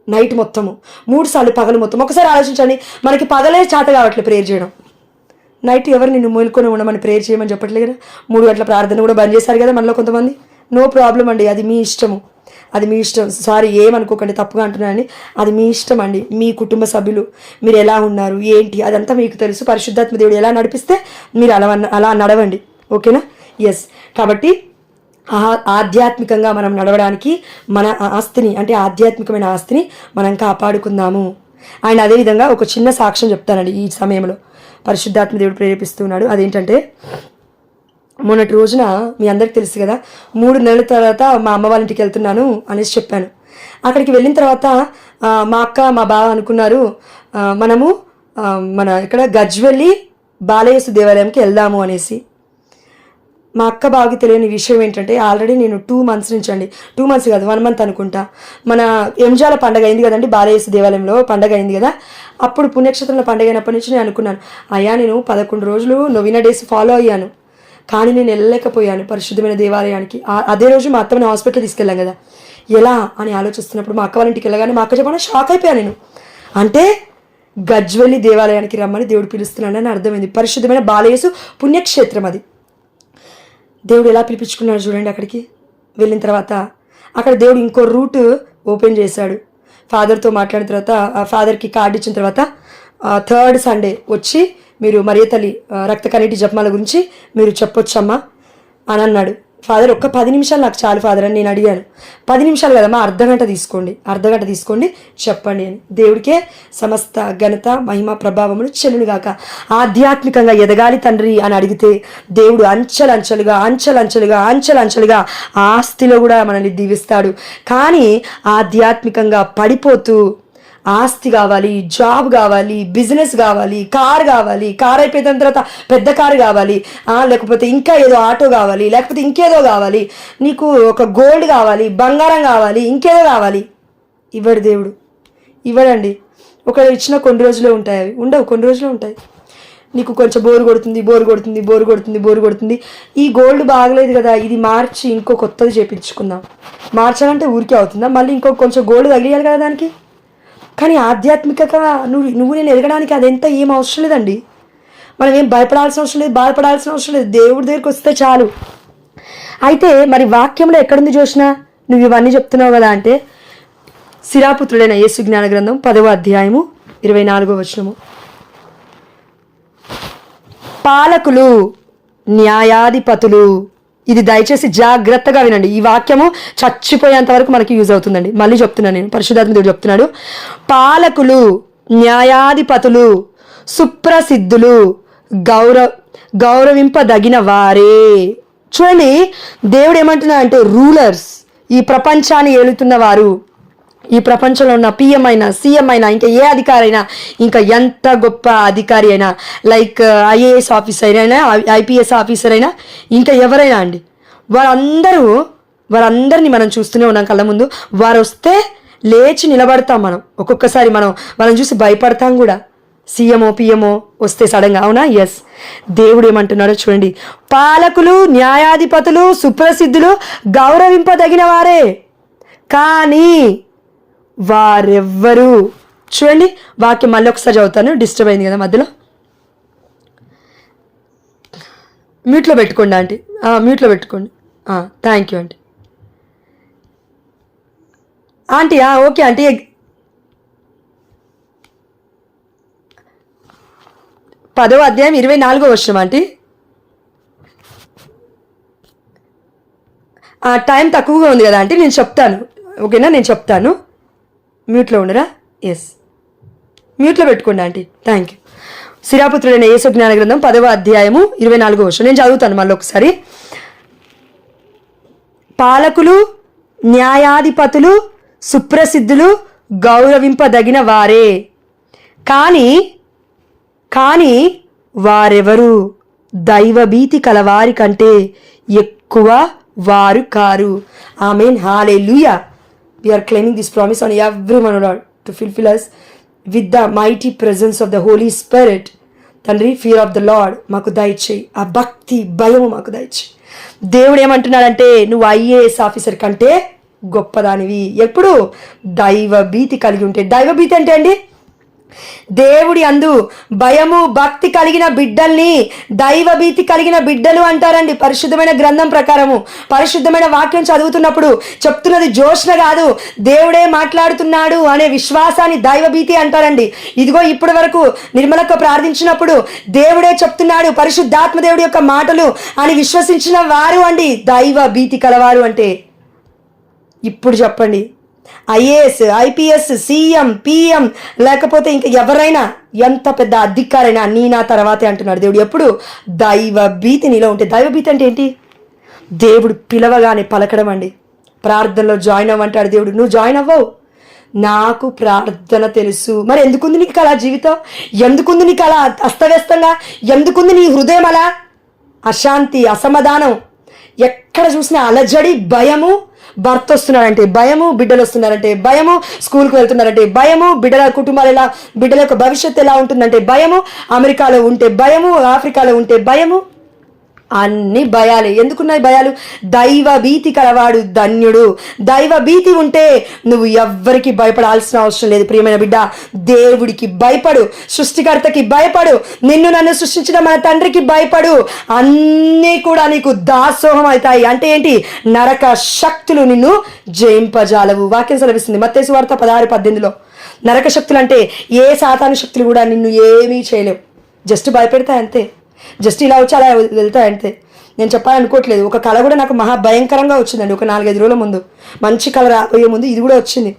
నైట్ మొత్తము, 3 సార్లు పగలు మొత్తం. ఒకసారి ఆలోచించండి, మనకి పగలే చాట కావట్లేదు ప్రేయర్ చేయడం, నైట్ ఎవరు నిన్ను మేల్కొని ఉండమని ప్రేయర్ చేయమని చెప్పట్లేదు కదా. 3 గంటల ప్రార్థన కూడా బంద్ చేశారు కదా మనలో కొంతమంది. నో ప్రాబ్లం అండి, అది మీ ఇష్టము, అది మీ ఇష్టం. సారీ, ఏమనుకోకండి, తప్పుగా అంటున్నానని. అది మీ ఇష్టం అండి. మీ కుటుంబ సభ్యులు మీరు ఎలా ఉన్నారు ఏంటి అదంతా మీకు తెలుసు. పరిశుద్ధాత్మ దేవుడు ఎలా నడిపిస్తే మీరు అలా నడవండి, ఓకేనా? ఎస్. కాబట్టి ఆధ్యాత్మికంగా మనం నడవడానికి మన ఆస్తిని, అంటే ఆధ్యాత్మికమైన ఆస్తిని మనం కాపాడుకుందాము. అండ్ అదేవిధంగా ఒక చిన్న సాక్ష్యం చెప్తానండి ఈ సమయంలో, పరిశుద్ధాత్మ దేవుడు ప్రేరేపిస్తున్నాడు. అదేంటంటే, మొన్నటి రోజున మీ అందరికి తెలుసు కదా, 3 నెలల తర్వాత మా అమ్మ వాళ్ళ ఇంటికి వెళ్తున్నాను అనేసి చెప్పాను. అక్కడికి వెళ్ళిన తర్వాత మా అక్క మా బావ అనుకున్నారు మనము మన ఇక్కడ గజ్వెల్లి బాలయేసు దేవాలయంకి వెళ్దాము అనేసి. మా అక్క బావకి తెలియని విషయం ఏంటంటే, ఆల్రెడీ నేను 2 మంత్స్ నుంచి అండి, 2 మంత్స్ కాదు 1 మంత్ అనుకుంటా, మన ఎంజాల పండగ అయింది కదండి, బాలయేసు దేవాలయంలో పండగ అయింది కదా, అప్పుడు పుణ్యక్షేత్రంలో పండగ అయినప్పటి నుంచి నేను అనుకున్నాను, అయ్యా నేను 11 రోజులు నొవినా డేస్ ఫాలో అయ్యాను, కానీ నేను వెళ్ళలేకపోయాను పరిశుద్ధమైన దేవాలయానికి. అదే రోజు మా అత్తమ్మని హాస్పిటల్ తీసుకెళ్ళాం కదా, ఎలా అని ఆలోచిస్తున్నప్పుడు మా అక్క వాళ్ళ ఇంటికి వెళ్ళగానే మా అక్క చెప్పడం షాక్ అయిపోయాను నేను. అంటే గజ్వెల్లి దేవాలయానికి రమ్మని దేవుడు పిలుస్తున్నాడు అని అర్థమైంది. పరిశుద్ధమైన బాలయేసు పుణ్యక్షేత్రం అది. దేవుడు ఎలా పిలిపించుకున్నాడు చూడండి. అక్కడికి వెళ్ళిన తర్వాత అక్కడ దేవుడు ఇంకో రూట్ ఓపెన్ చేశాడు. ఫాదర్తో మాట్లాడిన తర్వాత, ఫాదర్కి కార్డు ఇచ్చిన తర్వాత 3rd సండే వచ్చి మీరు మరియ తల్లి రక్త కన్నీటి జపమాల గురించి మీరు చెప్పొచ్చమ్మా అని అన్నాడు. ఫాదర్ ఒక్క 10 నిమిషాలు నాకు చాలు ఫాదర్ అని నేను అడిగాను. 10 నిమిషాలు కదమ్మా, అర్ధగంట తీసుకోండి చెప్పండి అని. దేవుడికే సమస్త ఘనత మహిమ ప్రభావములు చెల్లునుగాక. ఆధ్యాత్మికంగా ఎదగాలి తండ్రి అని అడిగితే దేవుడు అంచెలంచెలుగా ఆస్తిలో కూడా మనల్ని దీవిస్తాడు. కానీ ఆధ్యాత్మికంగా పడిపోతూ ఆస్తి కావాలి, జాబ్ కావాలి, బిజినెస్ కావాలి, కార్ అయిపోయిన తర్వాత పెద్ద కారు కావాలి, లేకపోతే ఇంకా ఏదో ఆటో కావాలి, లేకపోతే ఇంకేదో కావాలి, నీకు ఒక గోల్డ్ కావాలి, బంగారం కావాలి, ఇంకేదో కావాలి. ఇవ్వడు దేవుడు, ఇవ్వడండి. ఒకవేళ ఇచ్చిన కొన్ని రోజులే ఉంటాయి, అవి ఉండవు, కొన్ని రోజులే ఉంటాయి. నీకు కొంచెం బోరు కొడుతుంది, ఈ గోల్డ్ బాగలేదు కదా, ఇది మార్చి ఇంకో కొత్తది చేపించుకుందాం. మార్చాలంటే ఊరికే అవుతుందా? మళ్ళీ ఇంకో కొంచెం గోల్డ్ తగిలియాలి కదా దానికి. కానీ ఆధ్యాత్మికత నువ్వు నేను ఎదగడానికి అదెంత ఏం అవసరం లేదండి. మనం ఏం భయపడాల్సిన అవసరం లేదు, బాధపడాల్సిన అవసరం లేదు. దేవుడి దగ్గరికి వస్తే చాలు. అయితే మరి వాక్యంలో ఎక్కడుంది జోష్నా, నువ్వు ఇవన్నీ చెప్తున్నావు కదా అంటే, సిరాపుత్రుడైన యేసు జ్ఞాన గ్రంథం 10వ అధ్యాయము 24వ వచనము. పాలకులు, న్యాయాధిపతులు, ఇది దయచేసి జాగ్రత్తగా వినండి. ఈ వాక్యము చచ్చిపోయేంత వరకు మనకి యూజ్ అవుతుందండి. మళ్ళీ చెప్తున్నాను నేను, పరిశుద్ధాత్మ దేవుడు చెప్తున్నాడు. పాలకులు, న్యాయాధిపతులు, సుప్రసిద్ధులు, గౌరవింపదగిన వారే. చూడండి దేవుడు ఏమంటున్నా అంటే, రూలర్స్, ఈ ప్రపంచాన్ని ఏలుతున్న వారు, ఈ ప్రపంచంలో ఉన్న పిఎం అయినా, సీఎం అయినా, ఇంకా ఏ అధికారి అయినా, ఇంకా ఎంత గొప్ప అధికారి అయినా, లైక్ ఐఏఎస్ ఆఫీసర్ అయినా, ఐపీఎస్ ఆఫీసర్ అయినా, ఇంకా ఎవరైనా అండి, వారందరినీ మనం చూస్తూనే ఉన్నాం కళ్ళ ముందు. వారు వస్తే లేచి నిలబడతాం మనం. ఒక్కొక్కసారి మనం వాళ్ళని చూసి భయపడతాం కూడా. సీఎంఓ పిఎంఓ వస్తే సడన్గా, అవునా? ఎస్. దేవుడు ఏమంటున్నాడో చూడండి. పాలకులు, న్యాయాధిపతులు, సుప్రసిద్ధులు గౌరవింపదగిన వారే, కానీ వారెవ్వరు. చూడండి వాక్యం మళ్ళీ ఒకసారి చదువుతాను, డిస్టర్బ్ అయింది కదా మధ్యలో. మ్యూట్లో పెట్టుకోండి ఆంటీ, మ్యూట్లో పెట్టుకోండి. Thank you aunty. Aunty okay aunty. 10వ అధ్యాయం 24వ వచనం ఆంటీ. టైం తక్కువగా ఉంది కదా ఆంటీ, నేను చెప్తాను, ఓకేనా? నేను చెప్తాను. మ్యూట్లో ఉండరా? ఎస్, మ్యూట్లో పెట్టుకోండి ఆంటీ. Thank you. సిరాపుత్రుడైన యేసు జ్ఞాన గ్రంథం 10వ అధ్యాయము 24వ వచనం నేను చదువుతాను మళ్ళీ ఒకసారి. పాలకులు, న్యాయాధిపతులు, సుప్రసిద్ధులు గౌరవింపదగిన వారే, కానీ వారెవరు దైవభీతి కలవారి కంటే ఎక్కువ వారు car. Amen, hallelujah. We are claiming this promise on everyone, Lord, to fulfill us with the mighty presence of the Holy Spirit. తండ్రి, ఫియర్ ఆఫ్ ద లార్డ్ మాకు దయచేయి, ఆ భక్తి భయము మాకు దయచేయి. దేవుడు ఏమంటున్నాడంటే, నువ్వు IAS ఆఫీసర్ కంటే గొప్పదానివి. ఎప్పుడు దైవ భీతి కలిగి ఉంటే. దైవ భీతి అంటే అండి, దేవుడి అందు భయము భక్తి కలిగిన బిడ్డల్ని దైవ భీతి కలిగిన బిడ్డలు అంటారండి. పరిశుద్ధమైన గ్రంథం ప్రకారము, పరిశుద్ధమైన వాక్యం చదువుతున్నప్పుడు చెప్తున్నది జోష్న కాదు, దేవుడే మాట్లాడుతున్నాడు అనే విశ్వాసాన్ని దైవ భీతి అంటారండి. ఇదిగో ఇప్పటి వరకు నిర్మలక్క ప్రార్థించినప్పుడు దేవుడే చెప్తున్నాడు, పరిశుద్ధాత్మ దేవుడి యొక్క మాటలు అని విశ్వసించిన వారు అండి దైవ భీతి కలవారు అంటే. ఇప్పుడు చెప్పండి, IAS, IPS, CM, PM, లేకపోతే ఇంకా ఎవరైనా ఎంత పెద్ద అధికారైనా నీ నా తర్వాతే అంటున్నాడు దేవుడు. ఎప్పుడు దైవ భీతి నీలో ఉంటే. దైవ భీతి అంటే ఏంటి? దేవుడు పిలవగానే పలకడం అండి. ప్రార్థనలో జాయిన్ అవ్వంటాడు దేవుడు, నువ్వు జాయిన్ అవ్వవు. నాకు ప్రార్థన తెలుసు. మరి ఎందుకుంది నీకు అలా జీవితం? ఎందుకుంది నీకు అలా అస్తవ్యస్తంగా? ఎందుకుంది నీ హృదయం అలా అశాంతి, అసమాధానం? ఎక్కడ చూసినా అలజడి, భయము. భర్త వస్తున్నారంటే భయము, బిడ్డలు వస్తున్నారంటే భయము, స్కూల్కి వెళ్తున్నారంటే భయము, బిడ్డల కుటుంబాలు ఎలా, బిడ్డల యొక్క భవిష్యత్తు ఎలా ఉంటుందంటే భయము, అమెరికాలో ఉంటే భయము, ఆఫ్రికాలో ఉంటే భయము. అన్ని భయాలే. ఎందుకున్నాయి భయాలు? దైవ భీతి కలవాడు ధన్యుడు. దైవ భీతి ఉంటే నువ్వు ఎవ్వరికి భయపడాల్సిన అవసరం లేదు. ప్రియమైన బిడ్డ, దేవుడికి భయపడు, సృష్టికర్తకి భయపడు, నిన్ను నన్ను సృష్టించిన మన తండ్రికి భయపడు. అన్నీ కూడా నీకు దాసోహం అవుతాయి. అంటే ఏంటి? నరక శక్తులు నిన్ను జయింపజాలవు. వాక్యం సెలవిస్తుంది మత్తయి సువార్త 16:18. నరక శక్తులు అంటే ఏ సాతాను శక్తులు కూడా నిన్ను ఏమీ చేయలేవు. జస్ట్ భయపెడతాయి అంతే. జస్ట్ ఇలా వచ్చి అలా వెళ్తాయంటే. నేను చెప్పాలనుకోవట్లేదు. ఒక కళ కూడా నాకు మహా భయంకరంగా వచ్చిందండి. ఒక 4-5 రోజుల ముందు మంచి కళ రాబోయే ముందు ఇది కూడా వచ్చింది.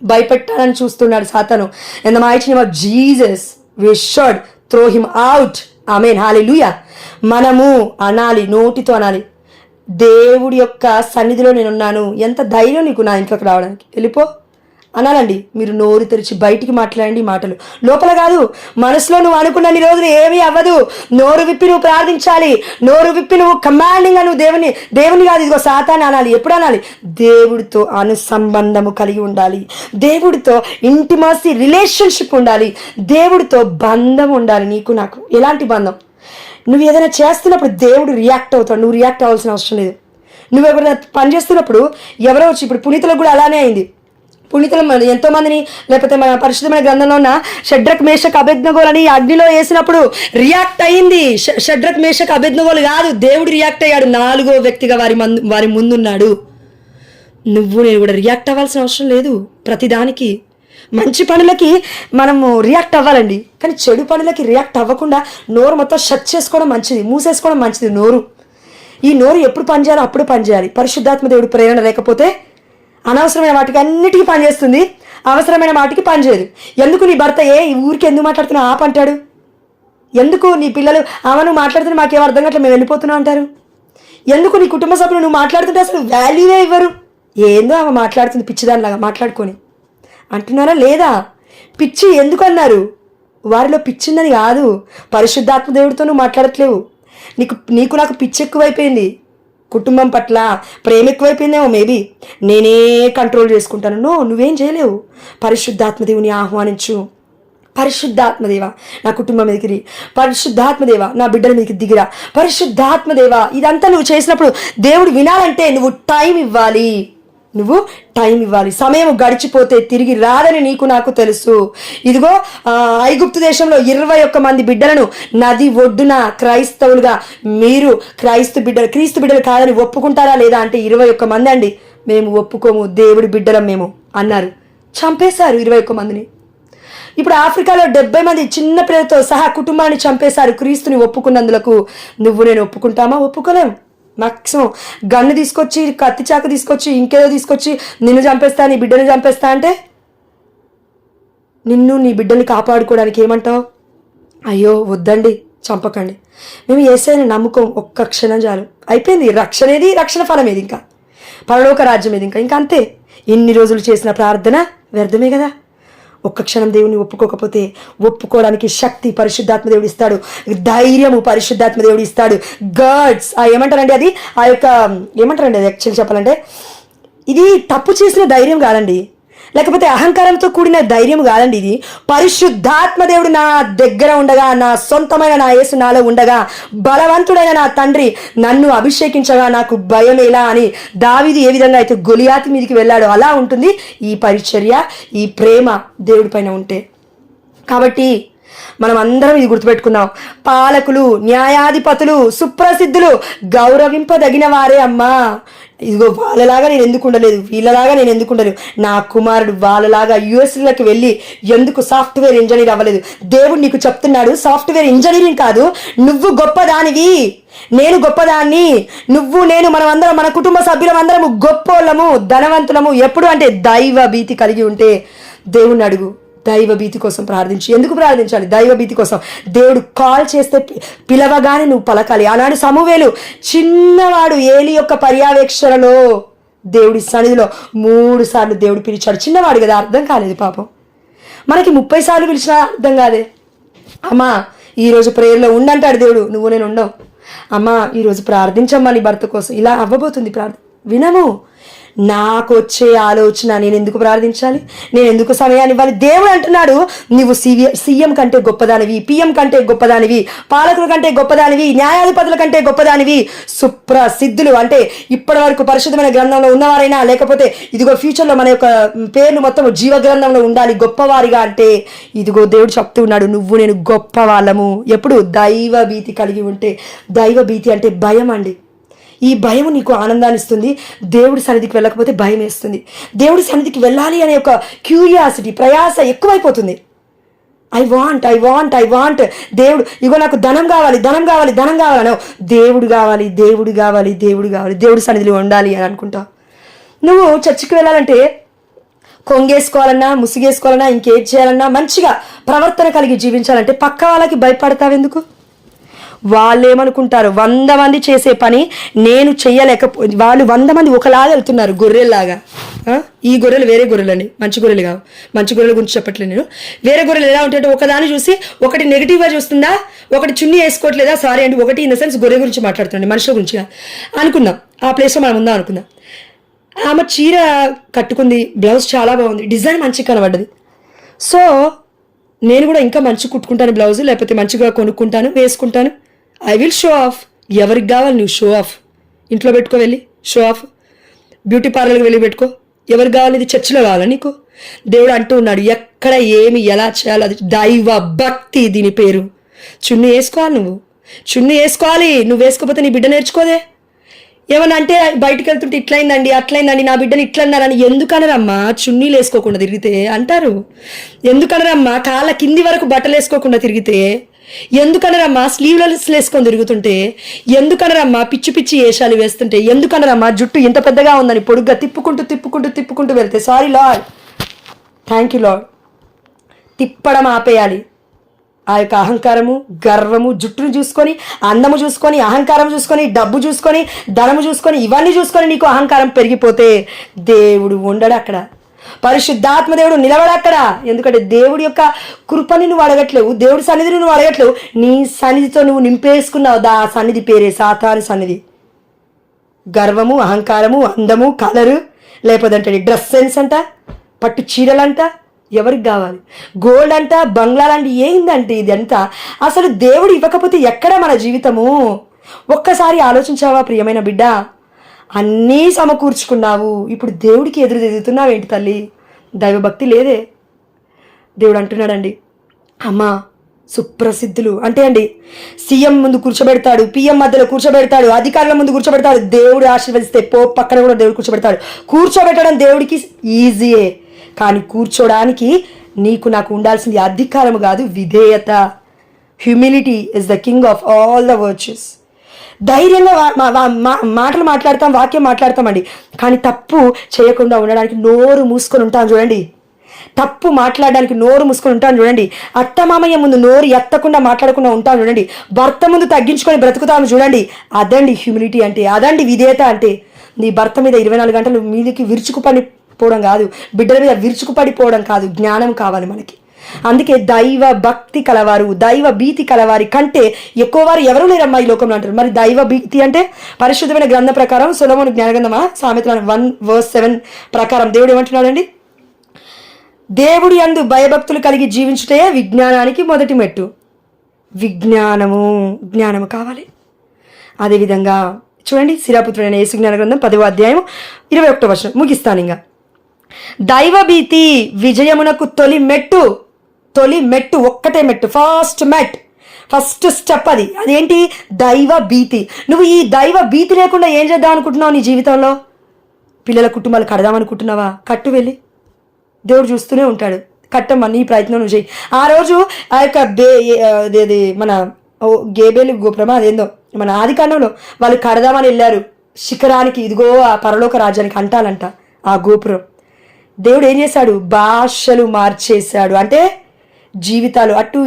భయపెట్టాలని చూస్తున్నాడు సాతాను. In the mighty name of Jesus we should throw him out. ఆమేన్, హల్లెలూయా. మనము అనాలి, నోటితో అనాలి, దేవుడి యొక్క సన్నిధిలో నేనున్నాను. ఎంత ధైర్యం నీకు నా ఇంట్లోకి రావడానికి? వెళ్ళిపో అనాలండి. మీరు నోరు తెరిచి బయటికి మాట్లాడండి మాటలు. లోపల కాదు, మనసులో నువ్వు అనుకున్న రోజులు ఏమీ అవ్వదు. నోరు విప్పి నువ్వు ప్రార్థించాలి. నోరు విప్పి నువ్వు కమాండింగ్గా నువ్వు దేవుని కాదు, ఇదిగో సాతాన్ని అనాలి. ఎప్పుడు అనాలి? దేవుడితో అనుసంబంధము కలిగి ఉండాలి. దేవుడితో ఇంటిమసీ రిలేషన్షిప్ ఉండాలి. దేవుడితో బంధం ఉండాలి. నీకు నాకు ఎలాంటి బంధం? నువ్వు ఏదైనా చేస్తున్నప్పుడు దేవుడు రియాక్ట్ అవుతాడు. నువ్వు రియాక్ట్ అవ్వాల్సిన అవసరం లేదు. నువ్వు ఎవరైనా పని చేస్తున్నప్పుడు ఎవరో వచ్చి, ఇప్పుడు పునీతులకు కూడా అలానే అయింది. పునీతులు ఎంతో మందిని, లేకపోతే మన పరిశుద్ధమైన గ్రంథంలో ఉన్న షడ్రక్ మేషక్ అబేద్నెగోలని అగ్నిలో వేసినప్పుడు రియాక్ట్ అయ్యింది. షడ్రక్ మేషక్ అబేద్నెగోలు కాదు, దేవుడు రియాక్ట్ అయ్యాడు. 4వ వ్యక్తిగా వారి ముందున్నాడు. నువ్వు నేను కూడా రియాక్ట్ అవ్వాల్సిన అవసరం లేదు. ప్రతిదానికి మంచి పనులకి మనము రియాక్ట్ అవ్వాలండి, కానీ చెడు పనులకి రియాక్ట్ అవ్వకుండా నోరు మొత్తం షట్ చేసుకోవడం మంచిది, మూసేసుకోవడం మంచిది. ఈ నోరు ఎప్పుడు పనిచేయాలో అప్పుడు పనిచేయాలి. పరిశుద్ధాత్మ దేవుడు ప్రేరణ లేకపోతే అనవసరమైన వాటికి అన్నిటికీ పనిచేస్తుంది, అవసరమైన వాటికి పనిచేయదు. ఎందుకు నీ భర్త ఈ ఊరికి ఎందుకు మాట్లాడుతున్నావు ఆపంటాడు? ఎందుకు నీ పిల్లలు నువ్వు మాట్లాడుతున్నా మాకేం అర్థం కావట్లేదు మేము వెళ్ళిపోతున్నావు అంటారు? ఎందుకు నీ కుటుంబ సభ్యులు నువ్వు మాట్లాడుతుంటే అసలు వాల్యూవే ఇవ్వరు? ఏందో ఆమె మాట్లాడుతుంది పిచ్చిదానిలాగా మాట్లాడుకొని అంటున్నారా లేదా? పిచ్చి ఎందుకు అన్నారు? వారిలో పిచ్చిందని కాదు, పరిశుద్ధాత్మ దేవుడితో నువ్వు మాట్లాడట్లేవు. నీకు నాకు పిచ్చి ఎక్కువైపోయింది. కుటుంబం పట్ల ప్రేమ ఎక్కువైపోయిందేమో, మేబీ నేనే కంట్రోల్ చేసుకుంటాను. నువ్వేం చేయలేవు. పరిశుద్ధాత్మదేవుని ఆహ్వానించు. పరిశుద్ధాత్మదేవ నా కుటుంబం మీదకి రీ, పరిశుద్ధాత్మదేవ నా బిడ్డల మీదకి దిగిరా, పరిశుద్ధాత్మదేవ. ఇదంతా నువ్వు చేసినప్పుడు దేవుడు వినాలంటే నువ్వు టైం ఇవ్వాలి. సమయం గడిచిపోతే తిరిగి రాదని నీకు నాకు తెలుసు. ఇదిగో ఐగుప్తు దేశంలో 21 మంది బిడ్డలను నది ఒడ్డున క్రైస్తవులుగా మీరు క్రీస్తు బిడ్డలు కాదని ఒప్పుకుంటారా లేదా అంటే 21 మంది అండి. మేము ఒప్పుకోము, దేవుడి బిడ్డలం మేము అన్నారు. చంపేశారు 21 మందిని. ఇప్పుడు ఆఫ్రికాలో 70 మంది చిన్న పిల్లలతో సహా కుటుంబాన్ని చంపేశారు క్రీస్తుని ఒప్పుకున్నందులకు. నువ్వు నేను ఒప్పుకుంటామా? ఒప్పుకోలేం. మ్యాక్సిమం గన్ను తీసుకొచ్చి, కత్తి చాక తీసుకొచ్చి, ఇంకేదో తీసుకొచ్చి నిన్ను చంపేస్తా, నీ బిడ్డని చంపేస్తా అంటే నిన్ను నీ బిడ్డని కాపాడుకోవడానికి ఏమంటావు? అయ్యో వద్దండి, చంపకండి. మేము యేసయ్యని నమ్ముకోం. ఒక్క క్షణం చాలు, అయిపోయింది. రక్షణ ఏది? రక్షణ ఫలం ఏది? ఇంకా పరలోక రాజ్యం ఏది? ఇంకా అంతే. ఇన్ని రోజులు చేసిన ప్రార్థన వ్యర్థమే కదా. ఒక్క క్షణం దేవుని ఒప్పుకోకపోతే ఒప్పుకోవడానికి శక్తి పరిశుద్ధాత్మ దేవుడు ఇస్తాడు, ధైర్యము పరిశుద్ధాత్మ దేవుడు ఇస్తాడు. గర్డ్స్ ఏమంటారండి, అది ఏమంటారండి అది యాక్చువల్లీ చెప్పాలంటే ఇది తప్పు చేసిన ధైర్యం కాదండి, లేకపోతే అహంకారంతో కూడిన ధైర్యం కాదండి. ఇది పరిశుద్ధాత్మ దేవుడు నా దగ్గర ఉండగా, నా సొంతమైన నా యేసు నాలో ఉండగా, బలవంతుడైన నా తండ్రి నన్ను అభిషేకించగా నాకు భయం ఎలా అని దావీదు ఏ విధంగా అయితే గొలియాతు మీదకి వెళ్ళాడో అలా ఉంటుంది ఈ పరిచర్య, ఈ ప్రేమ దేవుడి పైన ఉంటే. కాబట్టి మనం అందరం ఇది గుర్తుపెట్టుకుందాం. పాలకులు, న్యాయాధిపతులు, సుప్రసిద్ధులు గౌరవింపదగిన వారే అమ్మా. ఇదిగో వాళ్ళలాగా నేను ఎందుకు ఉండలేదు, వీళ్ళలాగా నేను ఎందుకు ఉండలేదు. నా కుమారుడు వాళ్ళలాగా యుఎస్లోకి వెళ్ళి ఎందుకు సాఫ్ట్వేర్ ఇంజనీర్ అవ్వలేదు? దేవుడు నీకు చెప్తున్నాడు, సాఫ్ట్వేర్ ఇంజనీరింగ్ కాదు, నువ్వు గొప్పదానివి, నేను గొప్పదాన్ని. నువ్వు నేను మనమందరం, మన కుటుంబ సభ్యులం అందరము గొప్పోళ్ళము, ధనవంతులము. ఎప్పుడు అంటే దైవ భీతి కలిగి ఉంటే. దేవుణ్ణి అడుగు, దైవ భీతి కోసం ప్రార్థించి. ఎందుకు ప్రార్థించాలి? దైవ భీతి కోసం. దేవుడు కాల్ చేస్తే పిలవగానే నువ్వు పలకాలి. ఆనాడు సమూవేలు చిన్నవాడు, ఏలి యొక్క పర్యవేక్షణలో దేవుడి సన్నిధిలో 3 సార్లు దేవుడు పిలిచాడు. చిన్నవాడు కదా, అర్థం కాలేదు పాపం. మనకి 30 సార్లు పిలిచినా అర్థం కాదే. అమ్మా ఈరోజు ప్రేయర్లో ఉండంటాడు దేవుడు, నువ్వు నేను ఉండవు. అమ్మా ఈరోజు ప్రార్థించమ్మా నీ భర్త కోసం. ఇలా అవ్వబోతుంది ప్రార్థన. వినము. నాకు వచ్చే ఆలోచన, నేను ఎందుకు ప్రార్థించాలి, నేను ఎందుకు సమయాన్ని ఇవ్వాలి? దేవుడు అంటున్నాడు, నువ్వు సీఎం కంటే గొప్పదానివి, పిఎం కంటే గొప్పదానివి, పాలకుల కంటే గొప్పదానివి, న్యాయాధిపతుల కంటే గొప్పదానివి, సుప్రసిద్ధులు అంటే ఇప్పటి వరకు పరిశుద్ధమైన గ్రంథంలో ఉన్నవారైనా, లేకపోతే ఇదిగో ఫ్యూచర్లో మన యొక్క పేర్లు మొత్తం జీవ గ్రంథంలో ఉండాలి గొప్పవారిగా అంటే, ఇదిగో దేవుడు చెప్తూ ఉన్నాడు, నువ్వు నేను గొప్ప వాళ్ళము. ఎప్పుడు? దైవ భీతి కలిగి ఉంటే. దైవ భీతి అంటే భయం అండి. ఈ భయం నీకు ఆనందాన్ని ఇస్తుంది. దేవుడి సన్నిధికి వెళ్ళకపోతే భయం వేస్తుంది. దేవుడి సన్నిధికి వెళ్ళాలి అనే ఒక క్యూరియాసిటీ, ప్రయాస ఎక్కువైపోతుంది. ఐ వాంట్ దేవుడు ఇగో నాకు ధనం కావాలి అనో, దేవుడు కావాలి. దేవుడి సన్నిధిలో ఉండాలి అని అనుకుంటా. నువ్వు చర్చికి వెళ్ళాలంటే కొంగేసుకోవాలన్నా, ముసిగేసుకోవాలన్నా, ఇంకేం చేయాలన్నా, మంచిగా ప్రవర్తన కలిగి జీవించాలంటే పక్క వాళ్ళకి భయపడతావెందుకు? వాళ్ళు ఏమనుకుంటారు? 100 మంది చేసే పని నేను చెయ్యలేకపో, వాళ్ళు 100 మంది ఒకలాగా వెళ్తున్నారు గొర్రెల్లాగా. ఈ గొర్రెలు వేరే గొర్రెలండి, మంచి గొర్రెలు కావు. మంచి గొర్రెల గురించి చెప్పట్లేదు నేను. వేరే గొర్రెలు ఎలా ఉంటాయంటే ఒకదాన్ని చూసి ఒకటి నెగిటివ్గా చూస్తుందా, ఒకటి చున్నీ వేసుకోవట్లేదా, సారీ అండి, ఒకటి ఇన్ ద సెన్స్ గొర్రె గురించి మాట్లాడుతుంది, మనుషుల గురించి అనుకుందాం. ఆ ప్లేస్లో మనం ఉందాం అనుకుందాం. ఆమె చీర కట్టుకుంది, బ్లౌజ్ చాలా బాగుంది, డిజైన్ మంచిగా కనబడ్డది. సో నేను కూడా ఇంకా మంచి కుట్టుకుంటాను బ్లౌజ్, లేకపోతే మంచిగా కొనుక్కుంటాను, వేసుకుంటాను. I will show off. ఎవరికి కావాలి నువ్వు షో ఆఫ్? ఇంట్లో పెట్టుకో, వెళ్ళి షో ఆఫ్. బ్యూటీ పార్లర్కి వెళ్ళి పెట్టుకో. ఎవరికి కావాలి? ఇది చర్చిలో కావాలా నీకు? దేవుడు అంటూ ఉన్నాడు, ఎక్కడ ఏమి ఎలా చేయాలో అది దైవ భక్తి. దీని పేరు చున్నీ వేసుకోవాలి. నువ్వు చున్నీ వేసుకోవాలి. నువ్వు వేసుకోకపోతే నీ బిడ్డ నేర్చుకోదే. ఏమన్నా అంటే బయటకు వెళ్తుంటే ఇట్లయిందండి, అట్లయిందండి, నా బిడ్డని ఇట్లన్నారని ఎందుకనరమ్మా? చున్నీలు వేసుకోకుండా తిరిగితే అంటారు. ఎందుకనరమ్మా? కాళ్ళ కింది వరకు బట్టలు వేసుకోకుండా తిరిగితే ఎందుకనరమ్మా? స్లీవ్లెస్ వేసుకొని తిరుగుతుంటే ఎందుకనరమ్మా? పిచ్చి పిచ్చి వేషాలు వేస్తుంటే ఎందుకనరమ్మా? జుట్టు ఇంత పెద్దగా ఉందని పొడుగ్గా తిప్పుకుంటూ వెళ్తే sorry lord, thank you lord. తిప్పడం ఆపేయాలి. ఆ యొక్క అహంకారము, గర్వము, జుట్టును చూసుకొని, అందము చూసుకొని, అహంకారం చూసుకొని, డబ్బు చూసుకొని, ధనము చూసుకొని, ఇవన్నీ చూసుకొని నీకు అహంకారం పెరిగిపోతే దేవుడు ఉండడు అక్కడ. పరిశుద్ధాత్మ దేవుడు నిలబడక్కడ. ఎందుకంటే దేవుడి యొక్క కృపని నువ్వు అడగట్లేవు, దేవుడి సన్నిధిని నువ్వు అడగట్లేవు, నీ సన్నిధితో నువ్వు నింపేసుకున్నావు. ఆ సన్నిధి పేరే సాతాను సన్నిధి. గర్వము, అహంకారము, అందము, కలరు, లేకపోతే డ్రెస్ సెన్స్ అంట, పట్టు చీరలంట, ఎవరికి కావాలి? గోల్డ్ అంట, బంగ్లాలంటే ఏందంటే ఇదంతా అసలు దేవుడు ఇవ్వకపోతే ఎక్కడ మన జీవితము? ఒక్కసారి ఆలోచించావా ప్రియమైన బిడ్డ? అన్నీ సమకూర్చుకున్నావు, ఇప్పుడు దేవుడికి ఎదురు తిరుగుతున్నావేంటి తల్లి? దైవభక్తి లేదే. దేవుడు అంటున్నాడండి, అమ్మా సుప్రసిద్ధులు అంటే అండి, సీఎం ముందు కూర్చోబెడతాడు, పిఎం మధ్యలో కూర్చోబెడతాడు, అధికారుల ముందు కూర్చోబెడతాడు, దేవుడు ఆశీర్వదిస్తే పక్కన కూడా దేవుడు కూర్చోబెడతాడు. కూర్చోబెట్టడం దేవుడికి ఈజీయే, కానీ కూర్చోడానికి నీకు నాకు ఉండాల్సింది అధికారము కాదు, విధేయత. Humility is the king of all the virtues. ధైర్యంగా మాటలు మాట్లాడతాం, వాక్యం మాట్లాడతామండి, కానీ తప్పు చేయకుండా ఉండడానికి నోరు మూసుకొని ఉంటాం చూడండి. తప్పు మాట్లాడడానికి నోరు మూసుకొని ఉంటాను చూడండి. అత్తమామయ్య ముందు నోరు ఎత్తకుండా మాట్లాడకుండా ఉంటాను చూడండి. భర్త ముందు తగ్గించుకొని బ్రతుకుతాను చూడండి. అదండి హ్యూమిలిటీ అంటే, అదండి విధేయత అంటే. నీ భర్త మీద 24 గంటలు మీదకి విరుచుకుపడిపోవడం కాదు, బిడ్డల మీద విరుచుకుపడిపోవడం కాదు, జ్ఞానం కావాలి మనకి. అందుకే దైవ భక్తి కలవారు, దైవ భీతి కలవారి కంటే ఎక్కువ వారు ఎవరు లేరమ్మా ఈ లోకంలో అంటారు. మరి దైవ భీతి అంటే పరిశుద్ధమైన గ్రంథం ప్రకారం, సొలొమోను జ్ఞానగ్రంథమా సామెతలు 1:7 ప్రకారం దేవుడు ఏమంటున్నాడండి? దేవుడి యందు భయభక్తులు కలిగి జీవించుటే విజ్ఞానానికి మొదటి మెట్టు. జ్ఞానము కావాలి. అదేవిధంగా చూడండి, సిరాపుత్రుడైన యేసు జ్ఞాన గ్రంథం 10వ అధ్యాయం 21వ వచనం ముగిస్తాను. ఇంకా దైవభీతి విజయమునకు తొలి మెట్టు, ఒక్కటే మెట్టు, ఫస్ట్ స్టెప్. అదేంటి? దైవ భీతి. నువ్వు ఈ దైవ భీతి లేకుండా ఏం చేద్దాం అనుకుంటున్నావు నీ జీవితంలో? పిల్లల కుటుంబాలు కడదామనుకుంటున్నావా? కట్టు వెళ్ళి, దేవుడు చూస్తూనే ఉంటాడు. కట్టమ్మా, నీ ప్రయత్నం నువ్వు చేయి. ఆ రోజు ఆ యొక్క మన గేబేలు గోపురమా అదేందో మన ఆదికాండంలో వాళ్ళు కడదామని వెళ్ళారు శిఖరానికి. ఇదిగో ఆ పరలోక రాజ్యానికి అంటాలంట ఆ గోపురం. దేవుడు ఏం చేశాడు? భాషలు మార్చేశాడు. అంటే జీవితాలు అటు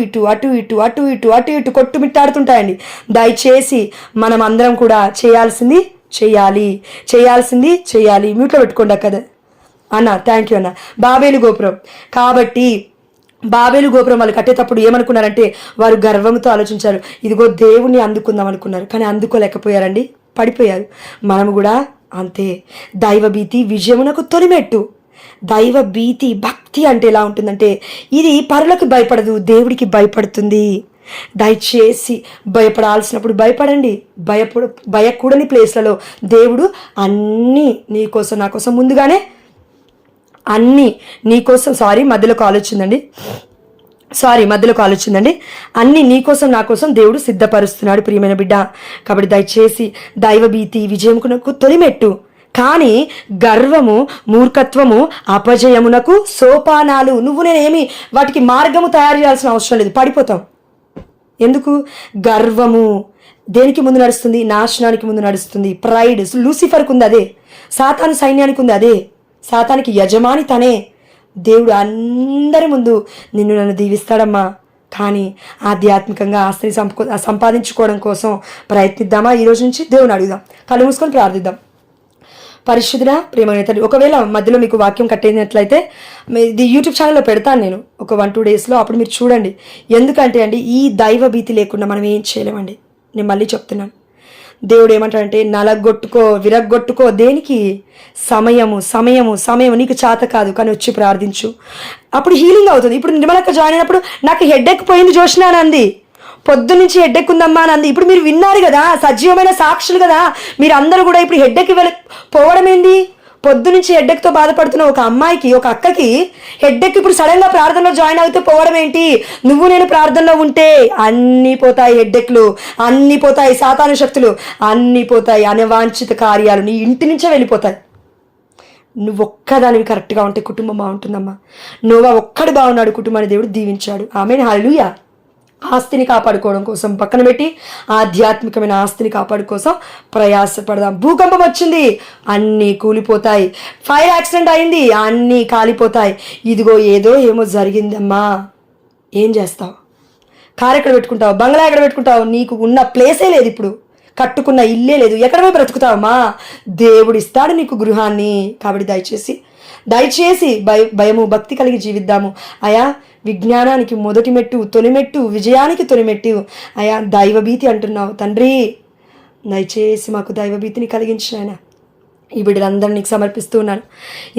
ఇటు కొట్టుమిట్టాడుతుంటాయండి. దయచేసి మనం అందరం కూడా చేయాల్సింది చేయాలి. మ్యూట్లో పెట్టుకోండి కదా అన్న. థ్యాంక్ యూ అన్న. బాబేలు గోపురం. కాబట్టి బాబేలు గోపురం వాళ్ళు కట్టేటప్పుడు ఏమనుకున్నారంటే, వారు గర్వంతో ఆలోచించారు, ఇదిగో దేవుణ్ణి అందుకుందాం అనుకున్నారు, కానీ అందుకోలేకపోయారండి, పడిపోయారు. మనము కూడా అంతే. దైవభీతి విజయమునకు తొలిమెట్టు. దైవభీతి భక్తి అంటే ఎలా ఉంటుందంటే, ఇది పరులకు భయపడదు, దేవుడికి భయపడుతుంది. దయచేసి భయపడాల్సినప్పుడు భయపడండి. భయకూడని ప్లేస్లలో దేవుడు అన్నీ నీకోసం నా కోసం ముందుగానే అన్నీ నీకోసం మధ్యలో కాల్ వచ్చిందండి. అన్నీ నీకోసం నా కోసం దేవుడు సిద్ధపరుస్తున్నాడు ప్రియమైన బిడ్డ. కాబట్టి దయచేసి దైవభీతి విజయమునకు తొలిమెట్టు, కానీ గర్వము, మూర్ఖత్వము అపజయమునకు సోపానాలు. నువ్వు నేనేమి వాటికి మార్గము తయారు చేయాల్సిన అవసరం లేదు, పడిపోతాం. ఎందుకు? గర్వము దేనికి ముందు నడుస్తుంది? నాశనానికి ముందు నడుస్తుంది. ప్రైడ్ లూసిఫర్కి ఉంది అదే, సాతాను సైన్యానికి ఉంది అదే. సాతానికి యజమాని తనే. దేవుడు అందరి ముందు నన్ను దీవిస్తాడమ్మా, కానీ ఆధ్యాత్మికంగా ఆస్తిని సంపాదించుకోవడం కోసం ప్రయత్నిద్దామా? ఈరోజు నుంచి దేవుని అడుగుదాం, కళ్ళు మూసుకొని ప్రార్థిద్దాం. పరిశుద్ధుడా ప్రియమైన తల్లి, ఒకవేళ మధ్యలో మీకు వాక్యం కట్టేసినట్లయితే ఇది యూట్యూబ్ ఛానల్లో పెడతాను నేను ఒక 1-2 డేస్లో, అప్పుడు మీరు చూడండి. ఎందుకంటే అండి, ఈ దైవ భీతి లేకుండా మనం ఏం చేయలేమండి. నేను మళ్ళీ చెప్తున్నాను, దేవుడు ఏమంటాడంటే, విరగ్గొట్టుకో. దేనికి? సమయము నీకు చేత కాదు, కానీ వచ్చి ప్రార్థించు, అప్పుడు హీలింగ్ అవుతుంది. ఇప్పుడు నిర్మలక్క జాయిన్ అయినప్పుడు నాకు హెడ్ఎక్ పోయింది జోష్నా అంది, పొద్దున్నుంచి హెడ్ఎక్ ఉందమ్మా అని అంది. ఇప్పుడు మీరు విన్నారు కదా, సజీవమైన సాక్షులు కదా మీరు అందరూ కూడా. ఇప్పుడు హెడ్ఎక్ పోవడం ఏంది? పొద్దునుంచి హెడ్ఎక్తో బాధపడుతున్న ఒక అమ్మాయికి, ఒక అక్కకి హెడ్ఎక్ ఇప్పుడు సడన్గా ప్రార్థనలో జాయిన్ అవుతే పోవడం ఏంటి? నువ్వు నేను ప్రార్థనలో ఉంటే అన్నీ పోతాయి, హెడ్ఎక్లు అన్నీ పోతాయి, సాతాను శక్తులు అన్నీ పోతాయి, అనివాంఛిత కార్యాలు నీ ఇంటి నుంచే వెళ్ళిపోతాయి. నువ్వు ఒక్కదానివి కరెక్ట్గా ఉంటే కుటుంబం బాగుంటుందమ్మా. నోవా ఒక్కడు బాగున్నాడు, కుటుంబాన్ని దేవుడు దీవించాడు. ఆమేన్, హల్లెలూయా. ఆస్తిని కాపాడుకోవడం కోసం పక్కన పెట్టి ఆధ్యాత్మికమైన ఆస్తిని కాపాడుకోసం ప్రయాసపడదాం. భూకంపం వచ్చింది, అన్నీ కూలిపోతాయి. ఫైర్ యాక్సిడెంట్ అయింది, అన్నీ కాలిపోతాయి. ఇదిగో ఏమో జరిగిందమ్మా, ఏం చేస్తావు? కారు ఎక్కడ పెట్టుకుంటావు? బంగ్లా ఎక్కడ పెట్టుకుంటావు? నీకు ఉన్న ప్లేసే లేదు, ఇప్పుడు కట్టుకున్న ఇల్లే లేదు, ఎక్కడ పోయి బ్రతుకుతావమ్మా? దేవుడు ఇస్తాడు నీకు గృహాన్ని. కాబట్టి దయచేసి భయము భక్తి కలిగి జీవిద్దాము. అయా విజ్ఞానానికి మొదటి మెట్టు, తొలిమెట్టు, విజయానికి తొలిమెట్టు. అయా దైవభీతి అంటున్నావు తండ్రి, దయచేసి మాకు దైవభీతిని కలిగించిన ఆయన ఈ బిడ్డలందరినీ నీకు సమర్పిస్తూ ఉన్నాను.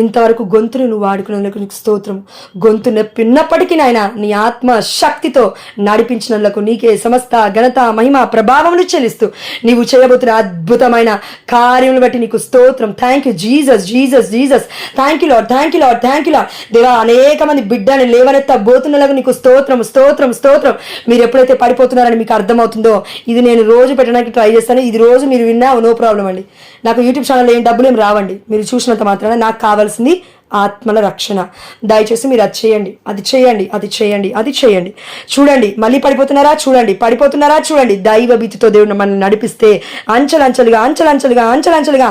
ఇంతవరకు గొంతును నువ్వు వాడుకున్నందుకు నీకు స్తోత్రం. గొంతు నొప్పిన్నప్పటికీ నాయన నీ ఆత్మ శక్తితో నడిపించినందుకు నీకే సమస్త ఘనత మహిమ ప్రభావములు చెల్లిస్తూ నీవు చేయబోతున్న అద్భుతమైన కార్యములు బట్టి నీకు స్తోత్రం. Thank you Jesus, Jesus, Jesus. Thank you lord, thank you lord, thank you lord. దేవా, అనేక మంది బిడ్డని లేవనెత్తబోతున్నలకు నీకు స్తోత్రం, స్తోత్రం, స్తోత్రం. మీరు ఎప్పుడైతే పడిపోతున్నారని మీకు అర్థమవుతుందో, ఇది నేను రోజు పెట్టడానికి ట్రై చేస్తాను. ఇది రోజు మీరు విన్నా నో ప్రాబ్లం అండి. నాకు యూట్యూబ్ ఛానల్ ఏం డబ్బులు ఏం రావండి. మీరు చూసినంత మాత్రాన నాకు కావాల్సింది ఆత్మల రక్షణ. దయచేసి మీరు అది చేయండి, అది చేయండి, అది చేయండి, అది చేయండి. చూడండి, మళ్ళీ పడిపోతున్నారా చూడండి, పడిపోతున్నారా చూడండి. దైవ భీతితో దేవుడు మనల్ని నడిపిస్తే అంచెలంచెలుగా అంచెలంచెలుగా అంచెలంచెలుగా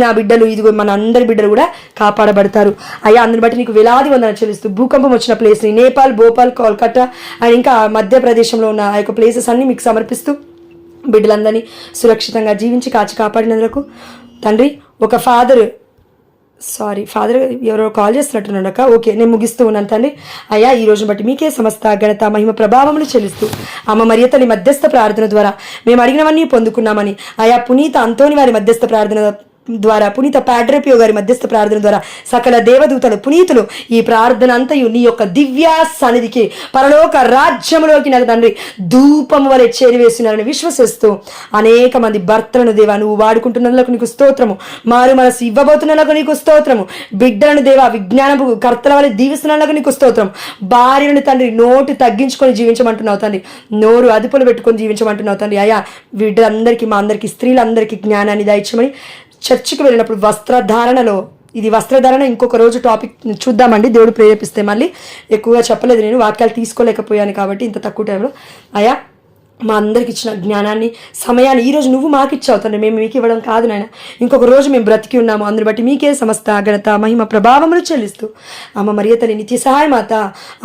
నా బిడ్డలు, ఇదిగో మన అందరి బిడ్డలు కూడా కాపాడబడతారు. అయ్యా, అందుని బట్టి నీకు వేలాది వందన చెల్లిస్తూ భూకంపం వచ్చిన ప్లేస్ని నేపాల్, భోపాల్, కోల్కతా అండ్ ఇంకా మధ్యప్రదేశ్లో ఉన్న ఆ యొక్క ప్లేసెస్ అన్ని మీకు సమర్పిస్తూ బిడ్డలందరినీ సురక్షితంగా జీవించి కాచి కాపాడినందుకు తండ్రి. ఒక ఫాదర్ ఎవరో కాల్ చేస్తున్నట్టున్నాడు అక్క. ఓకే, నేను ముగిస్తూ ఉన్నాను తండ్రి. అయ్యా, ఈ రోజును బట్టి మీకే సమస్త ఘనత మహిమ ప్రభావములు చెల్లిస్తూ అమ్మ మరియ తల్లి మధ్యస్థ ప్రార్థన ద్వారా మేము అడిగినవన్నీ పొందుకున్నామని, అయా పునీత అంతోని వారి మధ్యస్థ ప్రార్థన ద్వారా, పునీత పాడ్రపియో గారి మధ్యస్థ ప్రార్థన ద్వారా సకల దేవదూతలు పునీతులు ఈ ప్రార్థన అంతయు నీ యొక్క దివ్య సన్నిధికి పరలోక రాజ్యములోకి నాకు తండ్రి ధూపము వలె చేరివేసినారని విశ్వసిస్తూ అనేక మంది భర్తలను దేవా నువ్వు వాడుకుంటున్నందుకు నీకు స్తోత్రము. మారు మనసు ఇవ్వబోతున్నందుకు నీకు స్తోత్రము. బిడ్డలను దేవా విజ్ఞానపు కర్తల వలె దీవిస్తున్నందుకు నీకు స్తోత్రం. భార్యను తండ్రి నోటి తగ్గించుకొని జీవించమంటున్నావు తండ్రి, నోరు అదుపులు పెట్టుకొని జీవించమంటున్నావు తండ్రి. అయ్యా, బిడ్డలందరికీ, మా అందరికీ, స్త్రీలందరికీ జ్ఞానాన్ని దయచేయమని. చర్చికి వెళ్ళినప్పుడు వస్త్రధారణలో, ఇది వస్త్రధారణ ఇంకొక రోజు టాపిక్ చూద్దామండి, దేవుడు ప్రేరేపిస్తే. మళ్ళీ ఎక్కువగా చెప్పలేదు, నేను వాక్యాలు తీసుకోలేకపోయాను కాబట్టి ఇంత తక్కువ టైంలో. అయా, మా అందరికి ఇచ్చిన జ్ఞానాన్ని, సమయాన్ని ఈరోజు నువ్వు మాకు ఇచ్చావు తండ్రి, మేము మీకు ఇవ్వడం కాదు నాయన. ఇంకొక రోజు మేము బ్రతికి ఉన్నాము, అందుని బట్టి మీకే సమస్త ఘనత మహిమ ప్రభావములు చెల్లిస్తూ అమ్మ మరియ తల్లి నిత్య సహాయ మాత,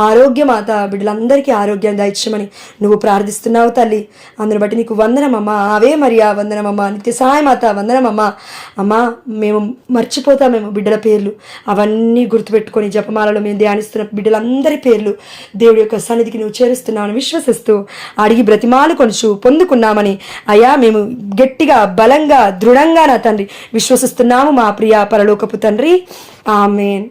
ఆరోగ్య మాత, బిడ్డలందరికీ ఆరోగ్యాన్ని దయచేయమని నువ్వు ప్రార్థిస్తున్నావు తల్లి. అందుని బట్టి నీకు వందనమమ్మ. ఆవే మరియా వందనమమ్మ. నిత్య సహాయ మాత వందనమమ్మ. అమ్మ, మేము మర్చిపోతామేమో బిడ్డల పేర్లు, అవన్నీ గుర్తుపెట్టుకొని జపమాలలో మేము ధ్యానిస్తున్న బిడ్డలందరి పేర్లు దేవుడి యొక్క సన్నిధికి నువ్వు చేరుస్తున్నావని విశ్వసిస్తూ అడిగి బ్రతిమా కొనుచు పొందుకున్నామని అయ్యా మేము గట్టిగా బలంగా దృఢంగా నా తండ్రి విశ్వసిస్తున్నాము మా ప్రియ పరలోకపు తండ్రి. ఆమేన్.